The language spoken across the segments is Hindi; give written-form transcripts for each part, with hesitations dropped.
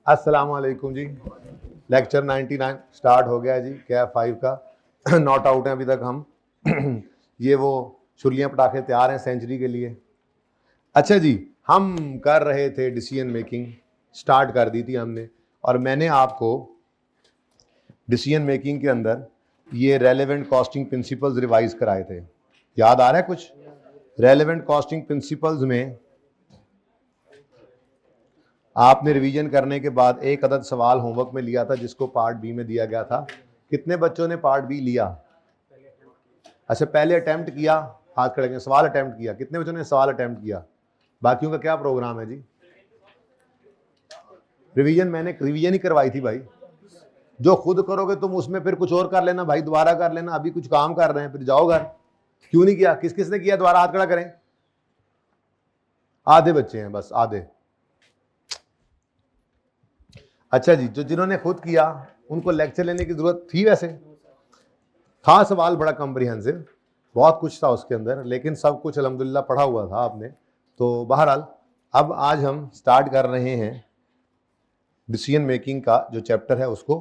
अस्सलाम वालेकुम जी। लेक्चर 99 स्टार्ट हो गया है जी, कैफ 5 का। नॉट आउट हैं अभी तक हम। ये वो छुरियाँ पटाखे तैयार हैं सेंचुरी के लिए। अच्छा जी, हम कर रहे थे डिसीजन मेकिंग, स्टार्ट कर दी थी हमने, और मैंने आपको डिसीजन मेकिंग के अंदर ये रेलेवेंट कॉस्टिंग प्रिंसिपल्स रिवाइज कराए थे। याद आ रहा है कुछ? रेलेवेंट कॉस्टिंग प्रिंसिपल्स में आपने रिवीजन करने के बाद एक अदद सवाल होमवर्क में लिया था जिसको पार्ट बी में दिया गया था। कितने बच्चों ने पार्ट बी लिया? अच्छा, पहले अटेम्प्ट किया, हाथ खड़े करें। सवाल अटेम्प्ट किया, कितने बच्चों ने सवाल अटेम्प्ट किया? बाकियों का क्या प्रोग्राम है जी? रिवीजन मैंने रिवीजन ही करवाई थी भाई। जो खुद करोगे तुम उसमें फिर कुछ और कर लेना भाई, दोबारा कर लेना। अभी कुछ काम कर रहे हैं, फिर जाओ घर। क्यों नहीं किया? किस किस ने किया? दोबारा हाथ खड़ा करें। आधे बच्चे हैं बस, आधे। अच्छा जी, जो जिन्होंने खुद किया उनको लेक्चर लेने की जरूरत थी? वैसे था सवाल बड़ा कॉम्प्रिहेंसिव, बहुत कुछ था उसके अंदर, लेकिन सब कुछ अल्हम्दुलिल्लाह पढ़ा हुआ था आपने। तो बहरहाल अब आज हम स्टार्ट कर रहे हैं डिसीजन मेकिंग का जो चैप्टर है उसको।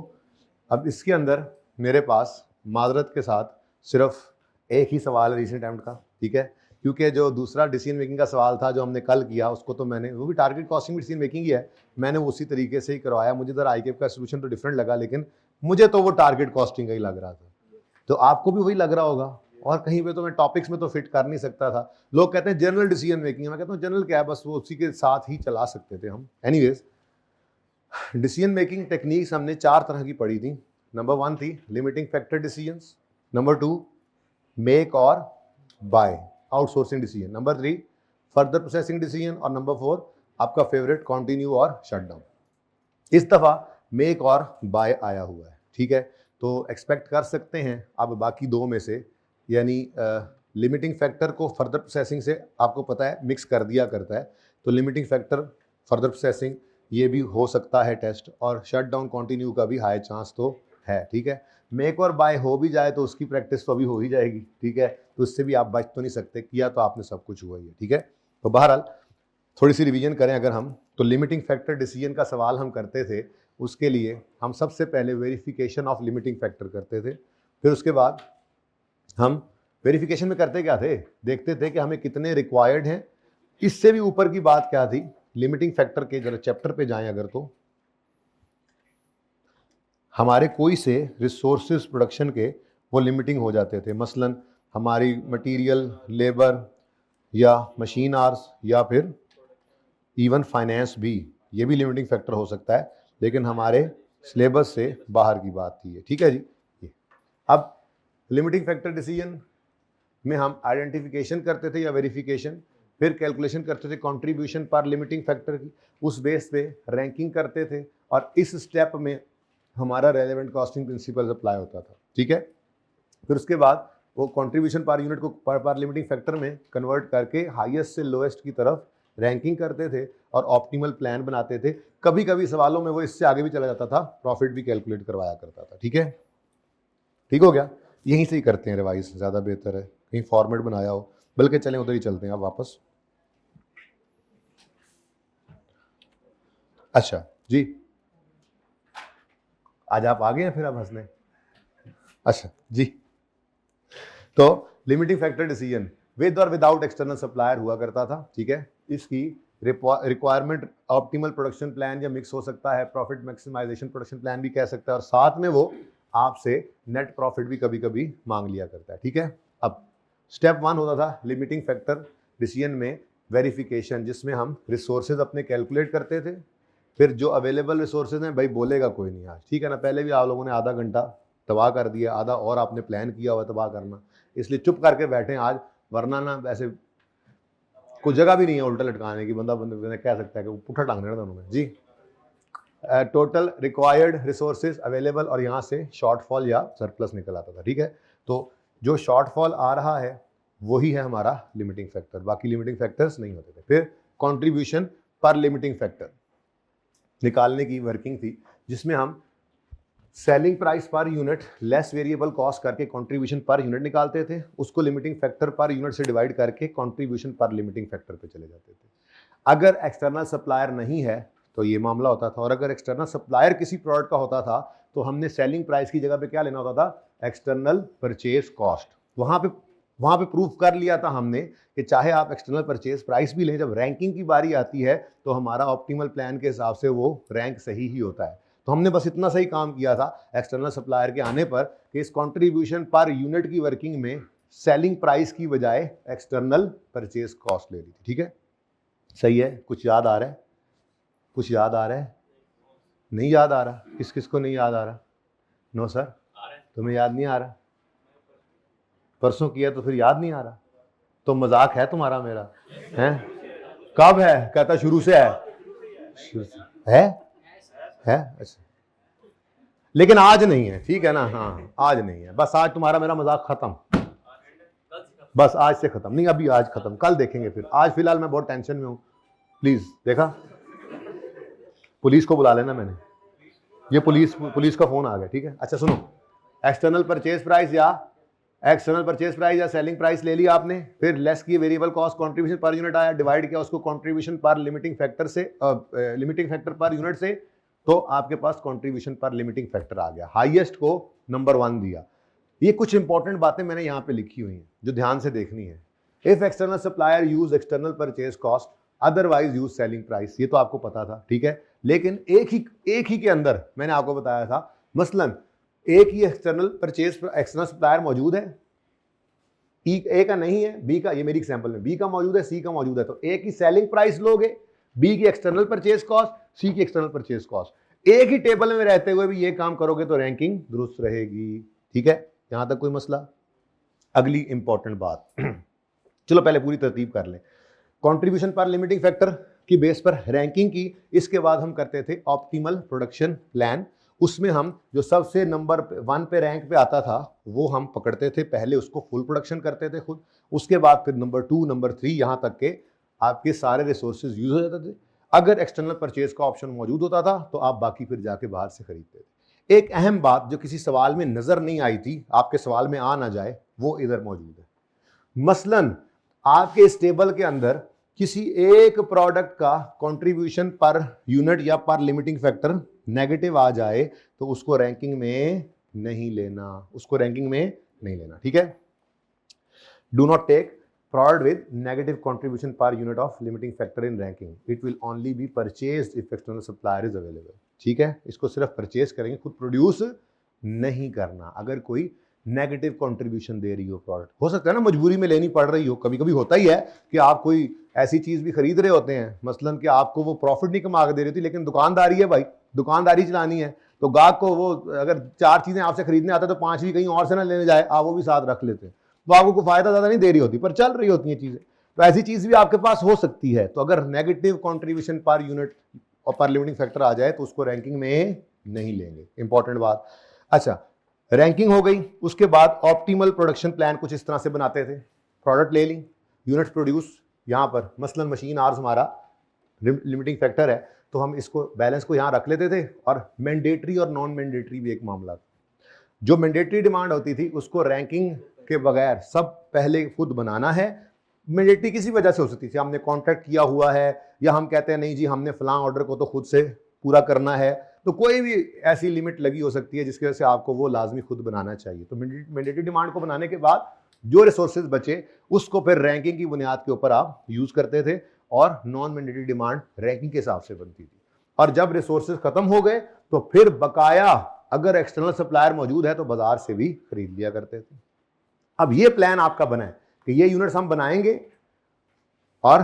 अब इसके अंदर मेरे पास माजरत के साथ सिर्फ एक ही सवाल है रीसेंट अटेम्प्ट का, ठीक है? क्योंकि जो दूसरा डिसीजन मेकिंग का सवाल था जो हमने कल किया, उसको तो मैंने, वो भी टारगेट कॉस्टिंग डिसीजन मेकिंग ही है, मैंने उसी तरीके से ही करवाया। मुझे जरा आईकेएफ का सोल्यूशन तो डिफरेंट लगा, लेकिन मुझे तो वो टारगेट कॉस्टिंग का ही लग रहा था। तो आपको भी वही लग रहा होगा, और कहीं पे तो मैं टॉपिक्स में तो फिट कर नहीं सकता था। लोग कहते हैं जनरल डिसीजन मेकिंग, मैं कहता हूँ जनरल क्या है, बस वो उसी के साथ ही चला सकते थे हम। एनीवेज, डिसीजन मेकिंग टेक्निक्स हमने 4 तरह की पढ़ी थी। नंबर 1 थी limiting factor decisions, number 2 make और buy outsourcing decision, number 3 further processing decision, और नंबर 4 आपका फेवरेट कंटिन्यू और शटडाउन। इस दफा मेक और बाय आया हुआ है, ठीक है? तो एक्सपेक्ट कर सकते हैं अब बाकी दो में से, यानी लिमिटिंग फैक्टर को फर्दर प्रोसेसिंग से आपको पता है मिक्स कर दिया करता है, तो लिमिटिंग फैक्टर फर्दर प्रोसेसिंग ये भी हो सकता है टेस्ट, और शट डाउन कंटिन्यू का भी हाई चांस तो है, ठीक है? मेक और बाय हो भी जाए तो उसकी प्रैक्टिस तो अभी हो ही जाएगी, ठीक है? तो उससे भी आप बच तो नहीं सकते, किया तो आपने सब कुछ हुआ ही है, ठीक है? तो बहरहाल थोड़ी सी रिवीजन करें अगर हम, तो लिमिटिंग फैक्टर डिसीजन का सवाल हम करते थे, उसके लिए हम सबसे पहले वेरिफिकेशन ऑफ लिमिटिंग फैक्टर करते थे। फिर उसके बाद हम वेरिफिकेशन में करते क्या थे, देखते थे कि हमें कितने रिक्वायर्ड हैं। इससे भी ऊपर की बात क्या थी, लिमिटिंग फैक्टर के जरा चैप्टर पे जाएं अगर, तो हमारे कोई से रिसोर्सेज प्रोडक्शन के वो लिमिटिंग हो जाते थे। मसलन हमारी मटेरियल, लेबर या मशीन आवर्स, या फिर इवन फाइनेंस भी, ये भी लिमिटिंग फैक्टर हो सकता है, लेकिन हमारे सिलेबस से बाहर की बात थी ये, ठीक है जी? ये अब लिमिटिंग फैक्टर डिसीजन में हम आइडेंटिफिकेशन करते थे या वेरिफिकेशन, फिर कैलकुलेशन करते थे कंट्रीब्यूशन पर लिमिटिंग फैक्टर की, उस बेस पे रैंकिंग करते थे, और इस स्टेप में हमारा रेलेवेंट कॉस्टिंग प्रिंसिपल अप्लाई होता था, ठीक है? फिर उसके बाद वो कंट्रीब्यूशन पर यूनिट को पर लिमिटिंग फैक्टर में कन्वर्ट करके हाईएस्ट से लोएस्ट की तरफ रैंकिंग करते थे और ऑप्टिमल प्लान बनाते थे। कभी कभी सवालों में वो इससे आगे भी चला जाता था, प्रॉफिट भी कैलकुलेट करवाया करता था, ठीक है? ठीक हो गया? यहीं से ही करते हैं रिवाइज, ज़्यादा बेहतर है, कहीं फॉर्मेट बनाया हो। बल्कि चलें उधर ही चलते हैं अब वापस। अच्छा जी, आज आप आ गए हैं फिर आप हंसने? अच्छा जी, तो लिमिटिंग फैक्टर डिसीजन विद और विदाउट एक्सटर्नल सप्लायर हुआ करता था, ठीक है? इसकी रिक्वायरमेंट ऑप्टिमल प्रोडक्शन प्लान या मिक्स हो सकता है, प्रॉफिट मैक्सिमाइजेशन प्रोडक्शन प्लान भी कह सकता है, और साथ में वो आपसे नेट प्रॉफिट भी कभी कभी मांग लिया करता है, ठीक है? अब स्टेप 1 होता था लिमिटिंग फैक्टर डिसीजन में वेरिफिकेशन, जिसमें हम रिसोर्सेज अपने कैलकुलेट करते थे। फिर जो अवेलेबल रिसोर्सेज हैं भाई बोलेगा कोई नहीं आज, ठीक है ना? पहले भी आप लोगों ने आधा घंटा तबाह कर दिया, आधा और आपने प्लान किया हुआ तबाह करना, इसलिए चुप करके बैठे आज, वरना ना वैसे कोई जगह भी नहीं है उल्टा लटकाने की। बंदा कह सकता है कि पुट्ठा टांग देना दोनों में जी। टोटल रिक्वायर्ड रिसोर्सेज अवेलेबल, और यहाँ से शॉर्टफॉल या सरप्लस निकल आता था, ठीक है? तो जो शॉर्टफॉल आ रहा है वही है हमारा लिमिटिंग फैक्टर, बाकी लिमिटिंग फैक्टर्स नहीं होते थे। फिर कंट्रीब्यूशन पर लिमिटिंग फैक्टर निकालने की वर्किंग थी, जिसमें हम selling price per unit less variable cost करके कंट्रीब्यूशन पर यूनिट निकालते थे, उसको लिमिटिंग फैक्टर पर यूनिट से डिवाइड करके कंट्रीब्यूशन पर लिमिटिंग फैक्टर पे चले जाते थे। अगर एक्सटर्नल सप्लायर नहीं है तो ये मामला होता था। और अगर एक्सटर्नल सप्लायर किसी प्रोडक्ट का होता था तो हमने सेलिंग प्राइस की जगह पे क्या लेना होता था, एक्सटर्नल परचेज कॉस्ट। वहाँ पे प्रूफ कर लिया था हमने कि चाहे आप एक्सटर्नल परचेज प्राइस भी लें, जब रैंकिंग की बारी आती है तो हमारा ऑप्टिमल प्लान के हिसाब से वो रैंक सही ही होता है। तो हमने बस इतना सही काम किया था एक्सटर्नल सप्लायर के आने पर कि इस कंट्रीब्यूशन पर यूनिट की वर्किंग में सेलिंग प्राइस की बजाय एक्सटर्नल परचेज कॉस्ट ले ली थी। ठीक है, सही है? कुछ याद आ रहा है? कुछ याद आ रहा है? नहीं याद आ रहा? किस किस को नहीं याद आ रहा? नो सर, तुम्हें याद नहीं आ रहा? परसों किया तो फिर याद नहीं आ रहा? तो मजाक है तुम्हारा मेरा? है? कब है? कहता शुरू से है। शुरू से है? अच्छा, लेकिन आज नहीं है, ठीक है ना? हाँ, आज नहीं है, बस आज तुम्हारा मेरा मजाक खत्म, बस आज से खत्म। नहीं, अभी आज खत्म, कल देखेंगे फिर। आज फिलहाल मैं बहुत टेंशन में हूं। प्लीज, देखा, पुलिस को बुला लेना मैंने, ये पुलिस का फोन आ गया। ठीक है, अच्छा सुनो, एक्सटर्नल परचेज प्राइस या सेलिंग प्राइस ले लिया आपने, फिर लेस की variable cost contribution per unit आया, डिवाइड किया उसको कंट्रीब्यूशन पर लिमिटिंग फैक्टर से, लिमिटिंग फैक्टर पर यूनिट से, तो आपके पास कंट्रीब्यूशन पर लिमिटिंग फैक्टर आ गया। हाईएस्ट को नंबर 1 दिया। ये कुछ इंपॉर्टेंट बातें मैंने यहाँ पे लिखी हुई हैं जो ध्यान से देखनी है। If external supplier use external purchase cost, otherwise use selling price, ये तो आपको पता था। ठीक है, लेकिन एक ही के अंदर मैंने आपको बताया था, मसलन एक ही एक्सटर्नल सप्लायर मौजूद है, ए का नहीं है, बी का, ये मेरी एग्जांपल में बी का मौजूद है, सी का मौजूद है, तो ए की सेलिंग प्राइस लोगे, बी की एक्सटर्नल परचेज कॉस्ट, सी की एक्सटर्नल परचेज कॉस्ट। एक ही टेबल में रहते हुए भी ये काम करोगे तो रैंकिंग दुरुस्त रहेगी। ठीक है, यहां तक कोई मसला? अगली इंपॉर्टेंट बात चलो पहले पूरी तरतीब कर लें। कंट्रीब्यूशन पर लिमिटिंग फैक्टर की बेस पर रैंकिंग की, इसके बाद हम करते थे ऑप्टिमल प्रोडक्शन प्लान। उसमें हम जो सबसे नंबर 1 पे रैंक पे आता था वो हम पकड़ते थे, पहले उसको फुल प्रोडक्शन करते थे खुद, उसके बाद फिर नंबर 2 नंबर 3 यहां तक के आपके सारे रिसोर्सेज यूज हो जाते थे। अगर एक्सटर्नल परचेज का ऑप्शन मौजूद होता था तो आप बाकी फिर जाके बाहर से खरीदते थे। एक अहम बात जो किसी सवाल में नजर नहीं आई थी, आपके सवाल में आ ना जाए, वो इधर मौजूद है। मसलन आपके इस टेबल के अंदर किसी एक प्रोडक्ट का कंट्रीब्यूशन पर यूनिट या पर लिमिटिंग फैक्टर नेगेटिव आ जाए तो उसको रैंकिंग में नहीं लेना। ठीक है, do not take product with negative contribution per unit of limiting factor in ranking. It will only be purchased if external supplier is available. ठीक है, इसको सिर्फ परचेज करेंगे, खुद प्रोड्यूस नहीं करना। अगर कोई नेगेटिव कंट्रीब्यूशन दे रही हो प्रोडक्ट, हो सकता है ना मजबूरी में लेनी पड़ रही हो, कभी कभी होता ही है कि आप कोई ऐसी चीज भी खरीद रहे होते हैं, मसलन कि आपको वो प्रॉफिट नहीं कमा के दे रही थी, लेकिन दुकानदारी है भाई, दुकानदारी चलानी है, तो गाहक को वो अगर 4 चीजें आपसे खरीदने आता है तो 5वीं कहीं और से ना लेने जाए, आप वो भी साथ रख लेते हैं, तो आपको कोई फायदा ज्यादा नहीं दे रही होती, पर चल रही होती हैं चीजें। तो ऐसी चीज भी आपके पास हो सकती है। तो अगर नेगेटिव कंट्रीब्यूशन पर यूनिट और पर लिमिटिंग फैक्टर आ जाए तो उसको रैंकिंग में नहीं लेंगे। इंपॉर्टेंट बात। अच्छा, रैंकिंग हो गई, उसके बाद ऑप्टिमल प्रोडक्शन प्लान कुछ इस तरह से बनाते थे। प्रोडक्ट ले ली, यूनिट्स प्रोड्यूस, यहां पर मसलन मशीन आवर्स हमारा लिमिटिंग फैक्टर है, तो हम इसको बैलेंस को यहां रख लेते थे। और मैंडेटरी और नॉन मैंडेटरी भी एक मामला था। जो मैंडेटरी डिमांड होती थी उसको रैंकिंग के बगैर सब पहले खुद बनाना है। मैंडेटरी किसी वजह से हो सकती थी, हमने कॉन्ट्रैक्ट किया हुआ है, या हम कहते हैं नहीं जी हमने फलां ऑर्डर को तो खुद से पूरा करना है, तो कोई भी ऐसी लिमिट लगी हो सकती है जिसकी वजह से आपको वो लाजमी खुद बनाना चाहिए। तो मैंडेटरी डिमांड को बनाने के बाद जो रिसोर्सेज बचे उसको फिर रैंकिंग की बुनियाद के ऊपर आप यूज करते थे, और नॉन मैंडेटरी डिमांड रैंकिंग के हिसाब से बनती थी। और जब रिसोर्सेज खत्म हो गए तो फिर बकाया अगर एक्सटर्नल सप्लायर मौजूद है तो बाजार से भी खरीद लिया करते थे। अब ये प्लान आपका बना है कि ये यूनिट्स हम बनाएंगे और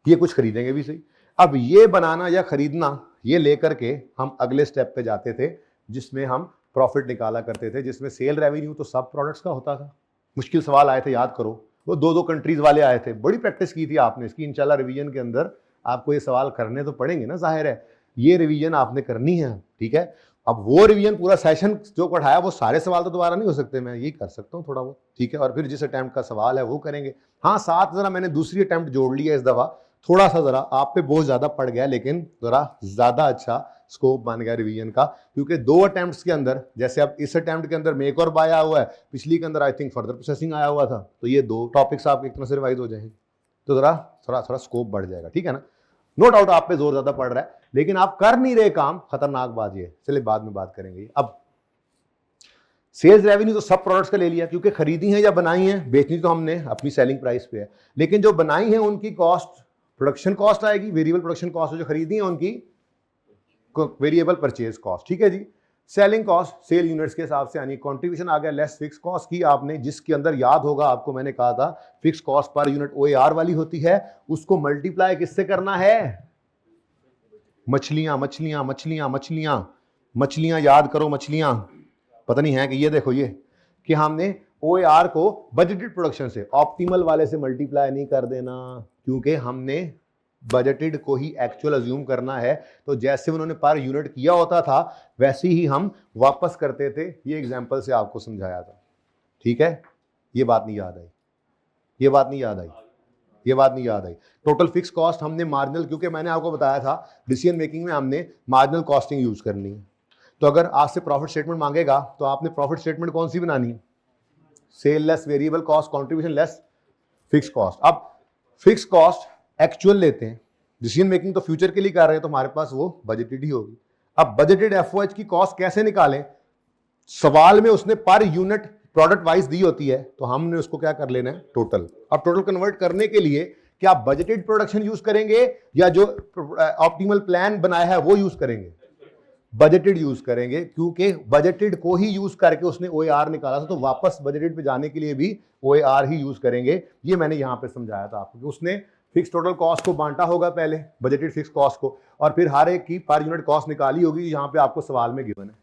ये कुछ खरीदेंगे भी सही। अब ये बनाना या खरीदना, ये लेकर के हम अगले स्टेप पे जाते थे जिसमें हम प्रॉफिट निकाला करते थे, जिसमें सेल रेवेन्यू तो सब प्रोडक्ट्स का होता था। मुश्किल सवाल आए थे, याद करो, वो 2-2 कंट्रीज वाले आए थे, बड़ी प्रैक्टिस की थी आपने इसकी। इंशाल्लाह रिवीजन के अंदर आपको ये सवाल करने तो पड़ेंगे ना, जाहिर है ये रिवीजन आपने करनी है। ठीक है, अब वो रिवीजन पूरा सेशन जो पढ़ाया वो सारे सवाल तो दोबारा नहीं हो सकते, मैं यही कर सकता हूँ थोड़ा बहुत। ठीक है, और फिर जिस अटेम्प्ट का सवाल है वो करेंगे। हाँ, साथ जरा मैंने दूसरी अटेम्प्ट जोड़ लिया इस दफा, थोड़ा सा जरा आप पे बहुत ज्यादा पड़ गया, लेकिन जरा ज्यादा अच्छा स्कोप बन गया रिवीजन का, क्योंकि 2 अटेम्प्ट्स के अंदर, जैसे अब इस अटेम्प्ट के अंदर मेक और बाय आया हुआ है, पिछली के अंदर आई थिंक फर्दर प्रोसेसिंग आया हुआ था, तो ये 2 टॉपिक्स आपके एक तरह से रिवाइज हो जाएंगे, तो जरा थोड़ा स्कोप बढ़ जाएगा। ठीक है ना, नो डाउट आप पे जोर ज्यादा पड़ रहा है, लेकिन आप कर नहीं रहे काम, खतरनाक बात ये। चलिए बाद में बात करेंगे। अब सेल्स रेवेन्यू तो सब प्रोडक्ट्स का ले लिया, क्योंकि खरीदी है या बनाई है, बेचनी तो हमने अपनी सेलिंग प्राइस पे है, लेकिन जो बनाई है उनकी कॉस्ट प्रोडक्शन कॉस्ट आएगी, वेरिएबल प्रोडक्शन कॉस्ट, जो खरीदी है उनकी वेरिएबल परचेज कॉस्ट, ठीक है जी। सेलिंग कॉस्ट सेल यूनिट्स के हिसाब से, यानी कंट्रीब्यूशन आ गया लेस फिक्स कॉस्ट की आपने, जिसके अंदर याद होगा आपको मैंने कहा था fix cost per unit OAR वाली होती है, उसको मल्टीप्लाई किससे करना है, मछलियां मछलियां मछलियां मछलियां मछलियां, याद करो मछलियां, पता नहीं है कि ये देखो ये कि हमने OAR को बजटेड प्रोडक्शन से ऑप्टिमल वाले से मल्टीप्लाई नहीं कर देना, क्योंकि हमने बजटेड को ही एक्चुअल अज्यूम करना है। तो जैसे उन्होंने पर यूनिट किया होता था वैसे ही हम वापस करते थे, ये एग्जांपल से आपको समझाया था, ठीक है। ये बात नहीं याद आई, ये बात नहीं याद आई, ये बात नहीं याद आई। टोटल फिक्स कॉस्ट हमने मार्जिनल, क्योंकि मैंने आपको बताया था डिसीजन मेकिंग में हमने मार्जिनल कॉस्टिंग यूज करनी है। तो अगर आपसे प्रॉफिट स्टेटमेंट मांगेगा तो आपने प्रॉफिट स्टेटमेंट कौन सी बनानी है, sale less variable cost contribution less fix cost. अब फिक्स कॉस्ट एक्चुअल लेते हैं, डिसीजन मेकिंग तो फ्यूचर के लिए कर रहे हैं, तो हमारे पास वो बजटेड ही होगी। अब बजटेड FOH की कॉस्ट कैसे निकालें, सवाल में उसने पर यूनिट प्रोडक्ट वाइज दी होती है, तो हमने उसको क्या कर लेना है, टोटल। अब टोटल कन्वर्ट करने के लिए क्या बजटेड प्रोडक्शन यूज करेंगे या जो ऑप्टिमल प्लान बनाया है वो यूज करेंगे, बजटेड यूज करेंगे, क्योंकि बजटेड को ही यूज करके उसने OAR निकाला था, तो वापस बजटेड पे जाने के लिए भी OAR ही यूज करेंगे। ये मैंने यहां पे समझाया था आपको कि उसने फिक्स टोटल कॉस्ट को बांटा होगा पहले, बजटेड फिक्स कॉस्ट को, और फिर हर एक की पर यूनिट कॉस्ट निकाली होगी, यहाँ पे आपको सवाल में गिवन है।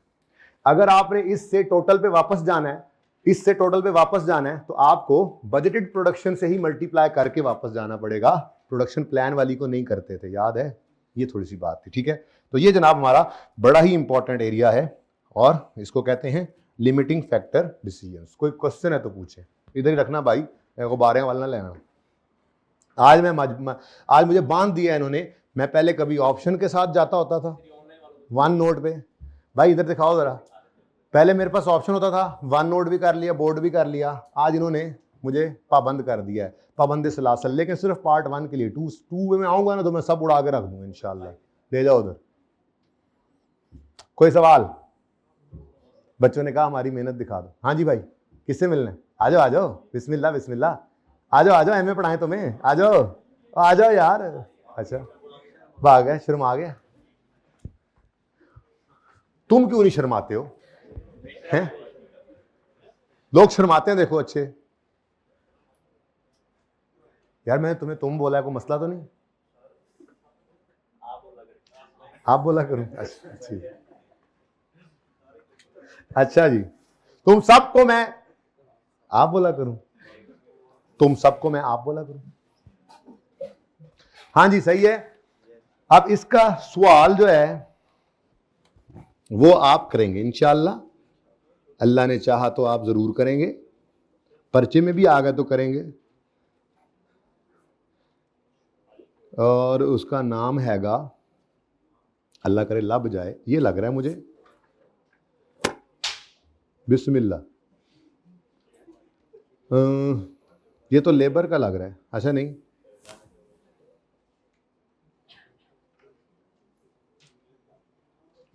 अगर आपने इससे टोटल पे वापस जाना है, इससे टोटल पे वापस जाना है, तो आपको बजटेड प्रोडक्शन से ही मल्टीप्लाई करके वापस जाना पड़ेगा, प्रोडक्शन प्लान वाली को नहीं करते थे, याद है, ये थोड़ी सी बात थी, ठीक है। तो ये जनाब हमारा बड़ा ही इंपॉर्टेंट एरिया है, और इसको कहते हैं लिमिटिंग फैक्टर डिसीजंस। कोई क्वेश्चन है तो पूछे, इधर ही रखना भाई, गुब्बारे वाला ना लेना। आज मुझे बांध दिया इन्होंने, मैं पहले कभी ऑप्शन के साथ जाता होता था वन नोट पे, भाई इधर दिखाओ जरा, पहले मेरे पास ऑप्शन होता था, वन नोट भी कर लिया, बोर्ड भी कर लिया, आज इन्होंने मुझे पाबंद कर दिया है, पाबंद सलासल, लेकिन सिर्फ पार्ट 1 के लिए। टू में आऊंगा ना तो मैं सब उड़ा के रख दूंगा इंशाल्लाह। ले जाओ उधर। कोई सवाल? बच्चों ने कहा हमारी मेहनत दिखा दो। हाँ जी भाई, किससे मिलना है? आ जाओ आ जाओ, बिस्मिल्लाह बिस्मिल्लाह, आ जाओ आ जाओ, एमए पढ़ाएं तुम्हें, आ जाओ यार। अच्छा भाग गए, शर्मा गया। तुम क्यों नहीं शर्माते हो? हैं? लोग शर्माते हैं, देखो अच्छे यार, मैंने तुम्हें तुम बोला है, कोई मसला तो नहीं? आप बोला करूं? अच्छा जी, तुम सबको मैं आप बोला करूं, तुम सबको मैं आप बोला करूं। हाँ जी सही है। अब इसका सवाल जो है वो आप करेंगे इंशाअल्लाह, अल्लाह ने चाहा तो आप जरूर करेंगे, पर्चे में भी आ गए तो करेंगे, और उसका नाम हैगा, अल्लाह करे लब जाए, ये लग रहा है मुझे, बिस्मिल्लाह। ये तो लेबर का लग रहा है, अच्छा नहीं,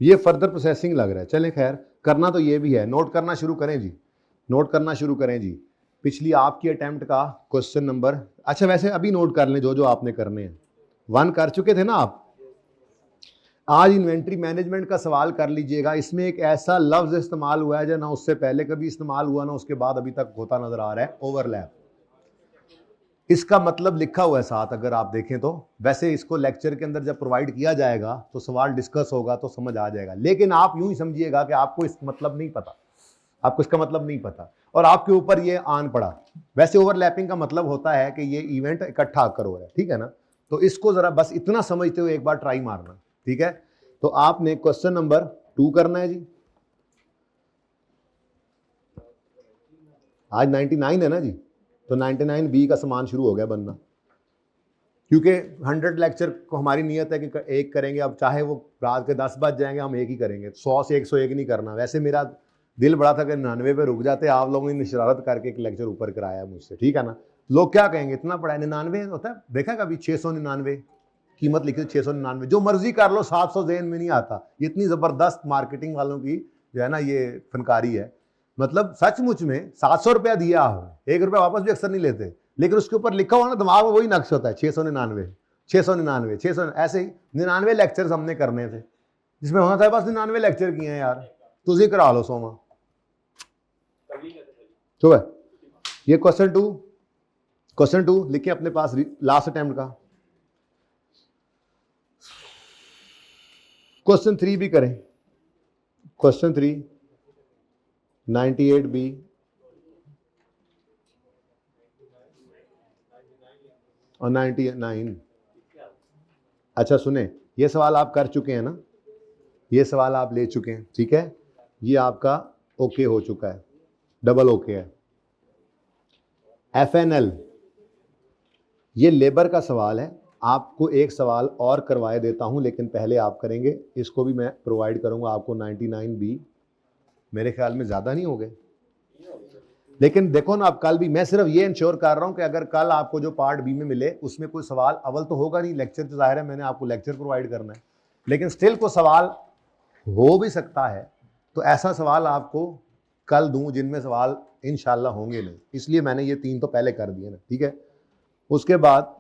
ये फर्दर प्रोसेसिंग लग रहा है। चलें खैर, करना तो ये भी है, नोट करना शुरू करें जी, नोट करना शुरू करें जी। पिछली आपकी अटेम्प्ट का क्वेश्चन नंबर, अच्छा वैसे अभी नोट कर लें जो जो आपने करने हैं, 1 कर चुके थे ना आप। आज इन्वेंट्री मैनेजमेंट का सवाल कर लीजिएगा, इसमें एक ऐसा लफ्ज इस्तेमाल हुआ है जो ना उससे पहले कभी इस्तेमाल हुआ ना उसके बाद अभी तक होता नजर आ रहा है, ओवरलैप। इसका मतलब लिखा हुआ है साथ, अगर आप देखें तो। वैसे इसको लेक्चर के अंदर जब प्रोवाइड किया जाएगा तो सवाल डिस्कस होगा तो समझ आ जाएगा, लेकिन आप यूं ही समझिएगा कि आपको इसका मतलब नहीं पता, आपको इसका मतलब नहीं पता और आपके ऊपर ये आन पड़ा। वैसे ओवरलैपिंग का मतलब होता है कि ये इवेंट इकट्ठा आकर हो रहा है, ठीक है ना। तो इसको जरा बस इतना समझते हुए एक बार ट्राई मारना, ठीक है। तो आपने क्वेश्चन नंबर 2 करना है जी। आज 99 है ना जी, तो 99B का सामान शुरू हो गया बनना, क्योंकि 100 लेक्चर को हमारी नियत है कि एक करेंगे। अब चाहे वो रात के 10 बज जाएंगे, हम एक ही करेंगे, 100 से 101 नहीं करना। वैसे मेरा दिल बड़ा था कि 99 पे रुक जाते, आप लोगों ने शरारत करके एक लेक्चर ऊपर कराया मुझसे, ठीक है ना। लोग क्या कहेंगे, इतना पढ़ा है, 99 होता है, देखा कभी 699, कीमत लिखी थी 699, जो मर्जी कर लो, 700 जेन में नहीं आता। ये इतनी जबरदस्त मार्केटिंग वालों की जो है ना ये फनकारी है। मतलब सचमुच में 700 रुपया दिया हो, 1 रुपया वापस भी अक्सर नहीं लेते, लेकिन उसके ऊपर लिखा हुआ ना दिमाग में वही नक्श होता है 699 699 600। ऐसे ही 99 लेक्चर्स हमने करने थे, जिसमें होना था बस 99 लेक्चर किए हैं यार, तुझे करा लो सोमा। तो है ये क्वेश्चन टू लिखिए अपने पास, लास्ट अटेम्प्ट का। क्वेश्चन 3 भी करें। क्वेश्चन 3 98B और 99। अच्छा सुने, ये सवाल आप कर चुके हैं ना, ये सवाल आप ले चुके हैं, ठीक है, ये आपका ओके हो चुका है, डबल ओके है। FNL ये लेबर का सवाल है, आपको एक सवाल और करवाए देता हूं, लेकिन पहले आप करेंगे, इसको भी मैं प्रोवाइड करूंगा आपको। 99B मेरे ख्याल में ज़्यादा नहीं हो गए, लेकिन देखो ना, अब कल भी मैं सिर्फ ये इंश्योर कर रहा हूं कि अगर कल आपको जो पार्ट बी में मिले उसमें कोई सवाल अव्वल तो होगा नहीं, लेक्चर तो जाहिर है मैंने आपको लेक्चर प्रोवाइड करना है, लेकिन स्टिल को सवाल हो भी सकता है, तो ऐसा सवाल आपको कल दूं जिनमें सवाल इंशाल्लाह होंगे नहीं, इसलिए मैंने ये 3 तो पहले कर दिए ना, ठीक है। उसके बाद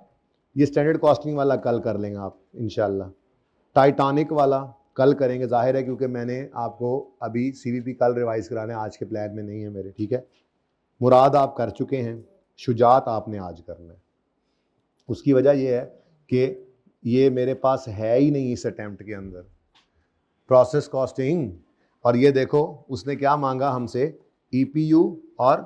ये स्टैंडर्ड कॉस्टिंग वाला कल कर लेंगे आप इंशाल्लाह। टाइटानिक वाला कल करेंगे, जाहिर है क्योंकि मैंने आपको अभी CVP कल रिवाइज कराने, आज के प्लान में नहीं है मेरे, ठीक है। मुराद आप कर चुके हैं, शुजात आपने आज करना है। उसकी वजह यह है कि ये मेरे पास है ही नहीं इस अटेम्प्ट के अंदर प्रोसेस कॉस्टिंग, और ये देखो उसने क्या मांगा हमसे, EPU और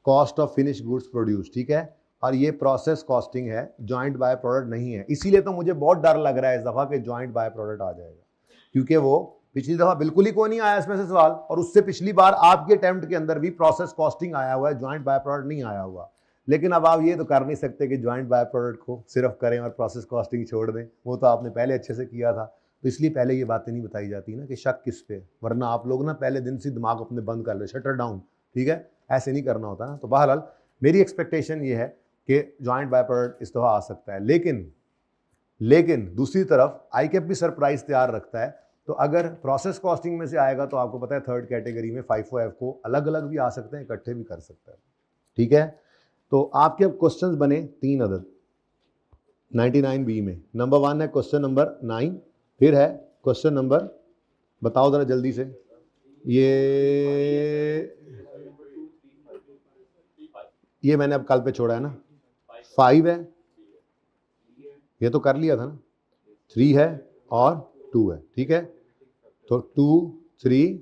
cost of finish goods produce, ठीक है, और ये प्रोसेस कॉस्टिंग है, जॉइंट बाय प्रोडक्ट नहीं है। इसीलिए तो मुझे बहुत डर लग रहा है इस दफ़ा कि जॉइंट बाय प्रोडक्ट आ जाएगा, क्योंकि वो पिछली दफ़ा बिल्कुल ही कोई नहीं आया इसमें से सवाल, और उससे पिछली बार आपके अटेम्प्ट के अंदर भी प्रोसेस कॉस्टिंग आया हुआ है, जॉइंट बाय प्रोडक्ट नहीं आया हुआ। लेकिन अब आप ये तो कर नहीं सकते कि जॉइंट बाय प्रोडक्ट को सिर्फ करें और प्रोसेस कॉस्टिंग छोड़ दें, वो तो आपने पहले अच्छे से किया था, तो इसलिए पहले ये बातें नहीं बताई जाती ना कि शक किस पे, वरना आप लोग ना पहले दिन से दिमाग अपने बंद कर ले, शटर डाउन, ठीक है, ऐसे नहीं करना होता ना। तो बहरहाल मेरी एक्सपेक्टेशन ये है कि जॉइंट बाय प्रोडक्ट इस दफ़ा आ सकता है, लेकिन दूसरी तरफ ICAP भी सरप्राइज तैयार रखता है, तो अगर प्रोसेस कॉस्टिंग में से आएगा तो आपको पता है थर्ड कैटेगरी में FIFO को अलग अलग भी आ सकते हैं, इकट्ठे भी कर सकता है, ठीक है। तो आपके अब क्वेश्चंस बने 3 अदद 99B में। नंबर 1 है क्वेश्चन नंबर 9, फिर है क्वेश्चन नंबर, बताओ ज़रा जल्दी से, ये मैंने अब कल पे छोड़ा है ना, 5 है, ये तो कर लिया था ना, 3 है और 2 है, ठीक है। तो 2 3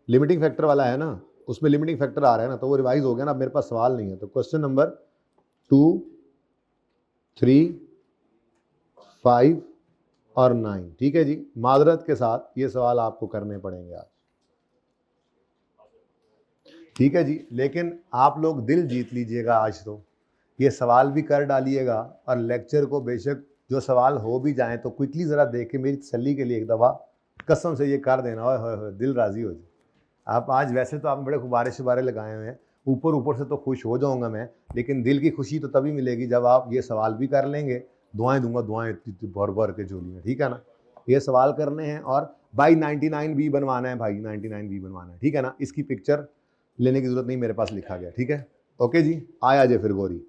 लिमिटिंग फैक्टर वाला है ना, उसमें लिमिटिंग फैक्टर आ रहा है ना, तो वो रिवाइज हो गया ना, अब मेरे पास सवाल नहीं है। तो क्वेश्चन नंबर 2 3 5 और 9, ठीक है जी। माजरत के साथ ये सवाल आपको करने पड़ेंगे आज, ठीक है जी, लेकिन आप लोग दिल जीत लीजिएगा आज, तो ये सवाल भी कर डालिएगा, और लेक्चर को बेशक जो सवाल हो भी जाएं तो क्विकली ज़रा देख के मेरी तसल्ली के लिए एक दफ़ा कसम से ये कर देना, ओए दिल राज़ी हो जाए। आप आज वैसे तो आपने बड़े गुब्बारे शुबारे लगाए हुए हैं, ऊपर से तो खुश हो जाऊंगा मैं, लेकिन दिल की खुशी तो तभी मिलेगी जब आप ये सवाल भी कर लेंगे। दुआएं दूंगा, दुआएं भर भर के झोली में, ठीक है ना। ये सवाल करने हैं और भाई 99B बनवाना है, भाई 99B बनवाना है, ठीक है ना। इसकी पिक्चर लेने की जरूरत नहीं, मेरे पास लिखा गया, ठीक है। ओके जी, आया जे फिर गोरी।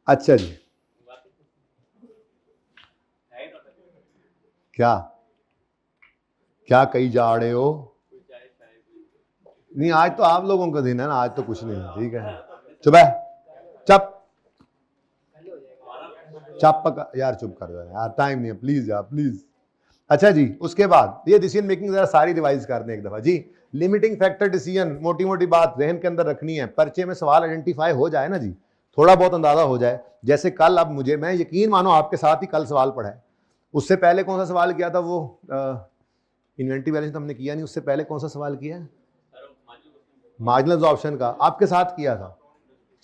अच्छा जी, क्या कही जा रहे हो? नहीं, आज तो आप लोगों का दिन है ना, आज तो कुछ नहीं है, ठीक है। चुप है, चप पका यार, चुप कर दो यार, टाइम नहीं है, प्लीज यार प्लीज। अच्छा जी, उसके बाद ये डिसीजन मेकिंग जरा सारी रिवाइज कर दें एक दफा जी। लिमिटिंग फैक्टर डिसीजन, मोटी मोटी बात जहन के अंदर रखनी है, पर्चे में सवाल आइडेंटिफाई हो जाए ना जी, थोड़ा बहुत अंदाजा हो जाए। जैसे कल, अब मुझे, मैं यकीन मानो आपके साथ ही कल सवाल पढ़ा है, उससे पहले कौन सा सवाल किया था, वो इन्वेंटरी बैलेंस तो हमने किया नहीं, उससे पहले कौन सा सवाल किया है, मार्जिनल ऑप्शन का, आपके साथ किया था,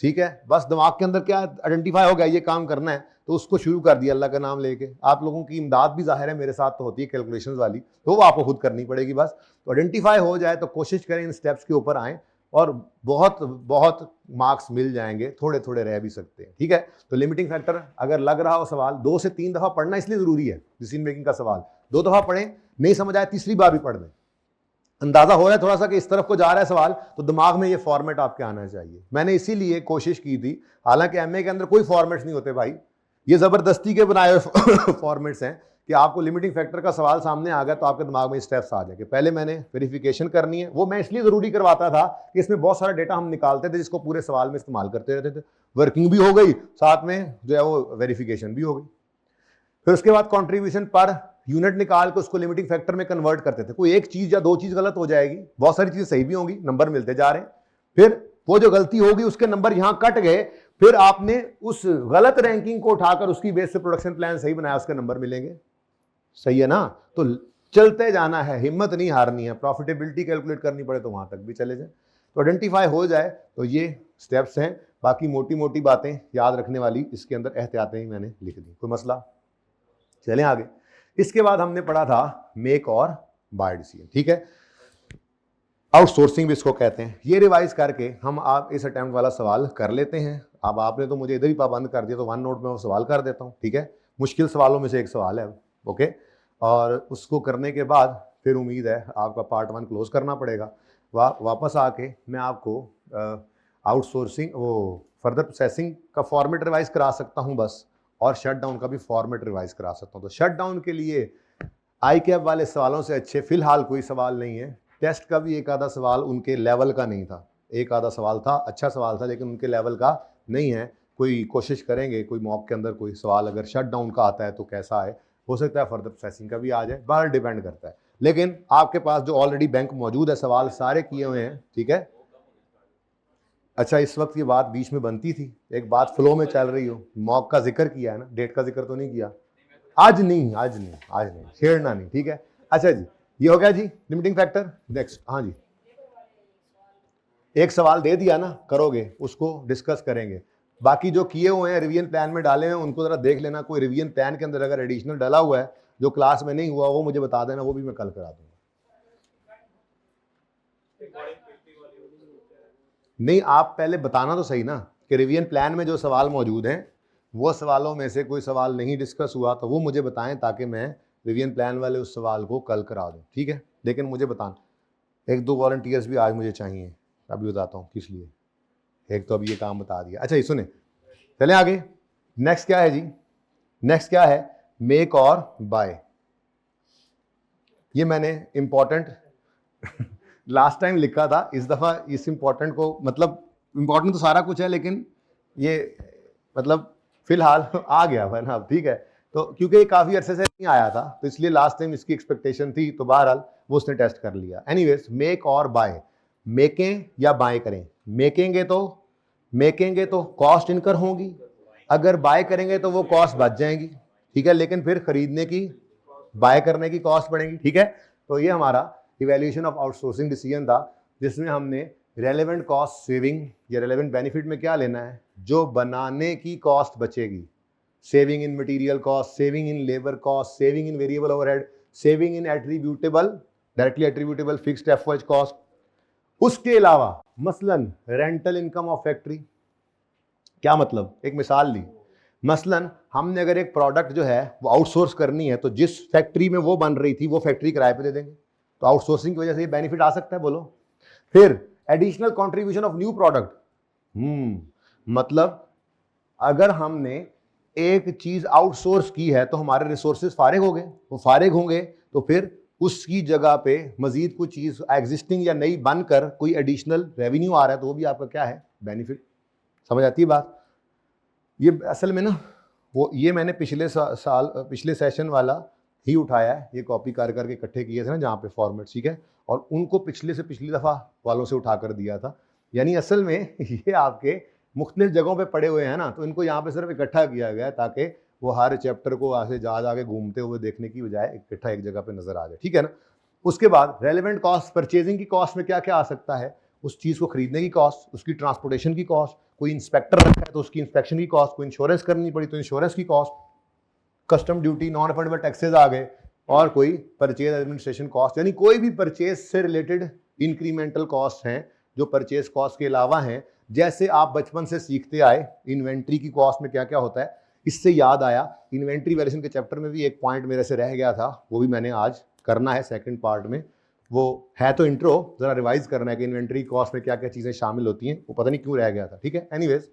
ठीक है। बस दिमाग के अंदर क्या आइडेंटिफाई हो गया, ये काम करना है, तो उसको शुरू कर दिया अल्लाह का नाम लेके। आप लोगों की इमदाद भी जाहिर है मेरे साथ तो होती है कैलकुलेशंस वाली, तो वो आपको खुद करनी पड़ेगी बस। तो आइडेंटिफाई हो जाए तो कोशिश करें इन स्टेप्स के ऊपर आएँ और बहुत बहुत मार्क्स मिल जाएंगे, थोड़े थोड़े रह भी सकते हैं, ठीक है। तो लिमिटिंग फैक्टर अगर लग रहा हो सवाल 2 से 3 दफा पढ़ना इसलिए जरूरी है, डिसीजन मेकिंग का सवाल 2 दफा पढ़ें, नहीं समझ आए तीसरी बार भी पढ़ दें, अंदाजा हो रहा है थोड़ा सा कि इस तरफ को जा रहा है सवाल, तो दिमाग में ये फॉर्मेट आपके आना चाहिए। मैंने इसीलिए कोशिश की थी, हालांकि एमए के अंदर कोई फॉर्मेट्स नहीं होते भाई, ये जबरदस्ती के बनाए हुए फॉर्मेट्स हैं कि आपको लिमिटिंग फैक्टर का सवाल सामने आ गया तो आपके दिमाग में स्टेप्स आ जाएंगे। पहले मैंने वेरिफिकेशन करनी है, वो मैं इसलिए जरूरी करवाता था कि इसमें बहुत सारा डेटा हम निकालते थे जिसको पूरे सवाल में इस्तेमाल करते रहते थे, वर्किंग भी हो गई, साथ में जो है वो वेरिफिकेशन भी हो गई। फिर उसके बाद कंट्रीब्यूशन पर यूनिट निकाल के उसको लिमिटिंग फैक्टर में कन्वर्ट करते थे। कोई एक चीज या 2 चीज गलत हो जाएगी, बहुत सारी चीजें सही भी होंगी, नंबर मिलते जा रहे हैं, फिर वो जो गलती होगी उसके नंबर यहां कट गए, फिर आपने उस गलत रैंकिंग को उठाकर उसकी बेस से प्रोडक्शन प्लान सही बनाया, उसके नंबर मिलेंगे, सही है ना। तो चलते जाना है, हिम्मत नहीं हारनी है, प्रॉफिटेबिलिटी कैलकुलेट करनी पड़े तो वहां तक भी चले जाए। तो आइडेंटिफाई हो जाए तो ये स्टेप्स हैं, बाकी मोटी मोटी बातें याद रखने वाली इसके अंदर एहतियातें ही मैंने लिख दी, कोई मसला। चलें आगे। इसके बाद हमने पढ़ा था मेक और बाय डिसीजन, ठीक है, आउटसोर्सिंग भी इसको कहते हैं। ये रिवाइज करके हम आप इस अटेम्प्ट वाला सवाल कर लेते हैं। अब आपने तो मुझे इधर ही पाबंद कर दिया, तो वन नोट में वो सवाल कर देता हूँ, ठीक है, मुश्किल सवालों में से एक सवाल है, ओके। और उसको करने के बाद फिर उम्मीद है आपका पार्ट 1 क्लोज करना पड़ेगा। वापस आके मैं आपको आउटसोर्सिंग वो फर्दर प्रोसेसिंग का फॉर्मेट रिवाइज करा सकता हूँ बस, और शट डाउन का भी फॉर्मेट रिवाइज करा सकता हूँ। तो शट डाउन के लिए आई कैप वाले सवालों से अच्छे फिलहाल कोई सवाल नहीं है। टेस्ट का भी एक आधा सवाल उनके लेवल का नहीं था, एक आधा सवाल था, अच्छा सवाल था, लेकिन उनके लेवल का नहीं है। कोई कोशिश करेंगे, कोई मॉक के अंदर कोई सवाल अगर शट डाउन का आता है तो कैसा है, हो सकता है फर्दर प्रोसेसिंग का भी आ जाए, बाहर डिपेंड करता है। लेकिन आपके पास जो ऑलरेडी बैंक मौजूद है, सवाल सारे किए हुए हैं, ठीक है। अच्छा, इस वक्त ये बात बीच में बनती थी, एक बात फ्लो में चल रही हो, मॉक का जिक्र किया है ना, डेट का जिक्र तो नहीं किया, आज नहीं छेड़ना नहीं, ठीक है। अच्छा जी, ये हो गया जी लिमिटिंग फैक्टर। नेक्स्ट, हाँ जी, एक सवाल दे दिया ना, करोगे उसको डिस्कस करेंगे। बाकी जो किए हुए हैं रिवीजन प्लान में डाले हैं उनको जरा देख लेना, कोई रिवीजन प्लान के अंदर अगर एडिशनल डाला हुआ है जो क्लास में नहीं हुआ वो मुझे बता देना, वो भी मैं कल करा दूंगा। नहीं, आप पहले बताना तो सही ना कि रिवीजन प्लान में जो सवाल मौजूद हैं वो सवालों में से कोई सवाल नहीं डिस्कस हुआ तो वो मुझे बताएं, ताकि मैं रिवीजन प्लान वाले उस सवाल को कल करा दूं, ठीक है। लेकिन मुझे बताना, 1-2 वॉलंटियर्स भी आज मुझे चाहिए, अभी बताता हूँ किस लिए। एक तो अभी ये काम बता दिया। अच्छा, ये सुने, चलें आगे। नेक्स्ट क्या है जी, नेक्स्ट क्या है, मेक और बाय। ये मैंने इंपॉर्टेंट लास्ट टाइम लिखा था, इस दफा इस इंपॉर्टेंट को, मतलब इंपॉर्टेंट तो सारा कुछ है लेकिन ये मतलब फिलहाल आ गया है ना, ठीक है। तो क्योंकि ये काफी अरसे से नहीं आया था तो इसलिए लास्ट टाइम इसकी एक्सपेक्टेशन थी, तो बहरहाल वो उसने टेस्ट कर लिया। एनीवेज, मेक और बाय, मेकें या बाय करें। मेकेंगे तो कॉस्ट इनकर होगी, अगर बाय करेंगे तो वो कॉस्ट बच जाएंगी, ठीक है, लेकिन फिर खरीदने की, बाय करने की कॉस्ट बढ़ेगी, ठीक है। तो ये हमारा इवैल्यूएशन ऑफ आउटसोर्सिंग डिसीजन था, जिसमें हमने रेलेवेंट कॉस्ट सेविंग या रेलेवेंट बेनिफिट में क्या लेना है, जो बनाने की कॉस्ट बचेगी, saving in material cost, saving in labour cost, saving in variable overhead, saving in attributable, directly attributable fixed FOH cost. उसके अलावा मसलन रेंटल इनकम ऑफ फैक्ट्री, क्या मतलब, एक मिसाल ली, मसलन हमने अगर एक प्रोडक्ट जो है वो आउटसोर्स करनी है तो जिस फैक्ट्री में वो बन रही थी वो फैक्ट्री किराए पे दे देंगे, तो आउटसोर्सिंग की वजह से ये बेनिफिट आ सकता है, बोलो। फिर additional contribution of new product, मतलब अगर हमने एक चीज आउटसोर्स की है तो हमारे रिसोर्सेज फारिग हो गए, वो फारिग होंगे तो फिर उसकी जगह पे मजीद कुछ चीज एग्जिस्टिंग या नई बनकर कोई एडिशनल रेवेन्यू आ रहा है तो वो भी आपका क्या है, बेनिफिट। समझ आती है बात। ये असल में ना वो ये मैंने पिछले साल पिछले सेशन वाला ही उठाया है, ये कॉपी कर करके इकट्ठे किए थे ना जहाँ पे फॉर्मेट, ठीक है, और उनको पिछले से पिछली दफ़ा वालों से उठा कर दिया था। यानी असल में ये आपके मुख्तलिफ जगहों पे पड़े हुए हैं ना, तो इनको यहाँ पे सिर्फ इकट्ठा किया गया है ताकि वो हर चैप्टर को आगे आगे घूमते हुए देखने की बजाय इकट्ठा एक जगह पे नजर आ जाए, ठीक है ना। उसके बाद रेलेवेंट कॉस्ट, परचेजिंग की कॉस्ट में क्या क्या आ सकता है, उस चीज़ को खरीदने की कॉस्ट, उसकी ट्रांसपोर्टेशन की कॉस्ट, कोई इंस्पेक्टर रखा है तो उसकी इंस्पेक्शन की कॉस्ट, कोई इंश्योरेंस करनी पड़ी तो इंश्योरेंस की cost, custom duty, non refundable taxes आ गए, और कोई परचेज एडमिनिस्ट्रेशन कॉस्ट, यानी कोई भी परचेज से रिलेटेड इंक्रीमेंटल कॉस्ट हैं जो परचेज कॉस्ट के अलावा हैं, जैसे आप बचपन से सीखते आए इन्वेंट्री की कॉस्ट में क्या क्या होता है। इससे याद आया, इन्वेंट्री वैल्यूएशन के चैप्टर में भी एक पॉइंट मेरे से रह गया था, वो भी मैंने आज करना है सेकंड पार्ट में। वो है तो इंट्रो, जरा रिवाइज करना है कि इन्वेंट्री कॉस्ट में क्या क्या चीज़ें शामिल होती हैं, वो पता नहीं क्यों रह गया था। ठीक है, एनीवेज,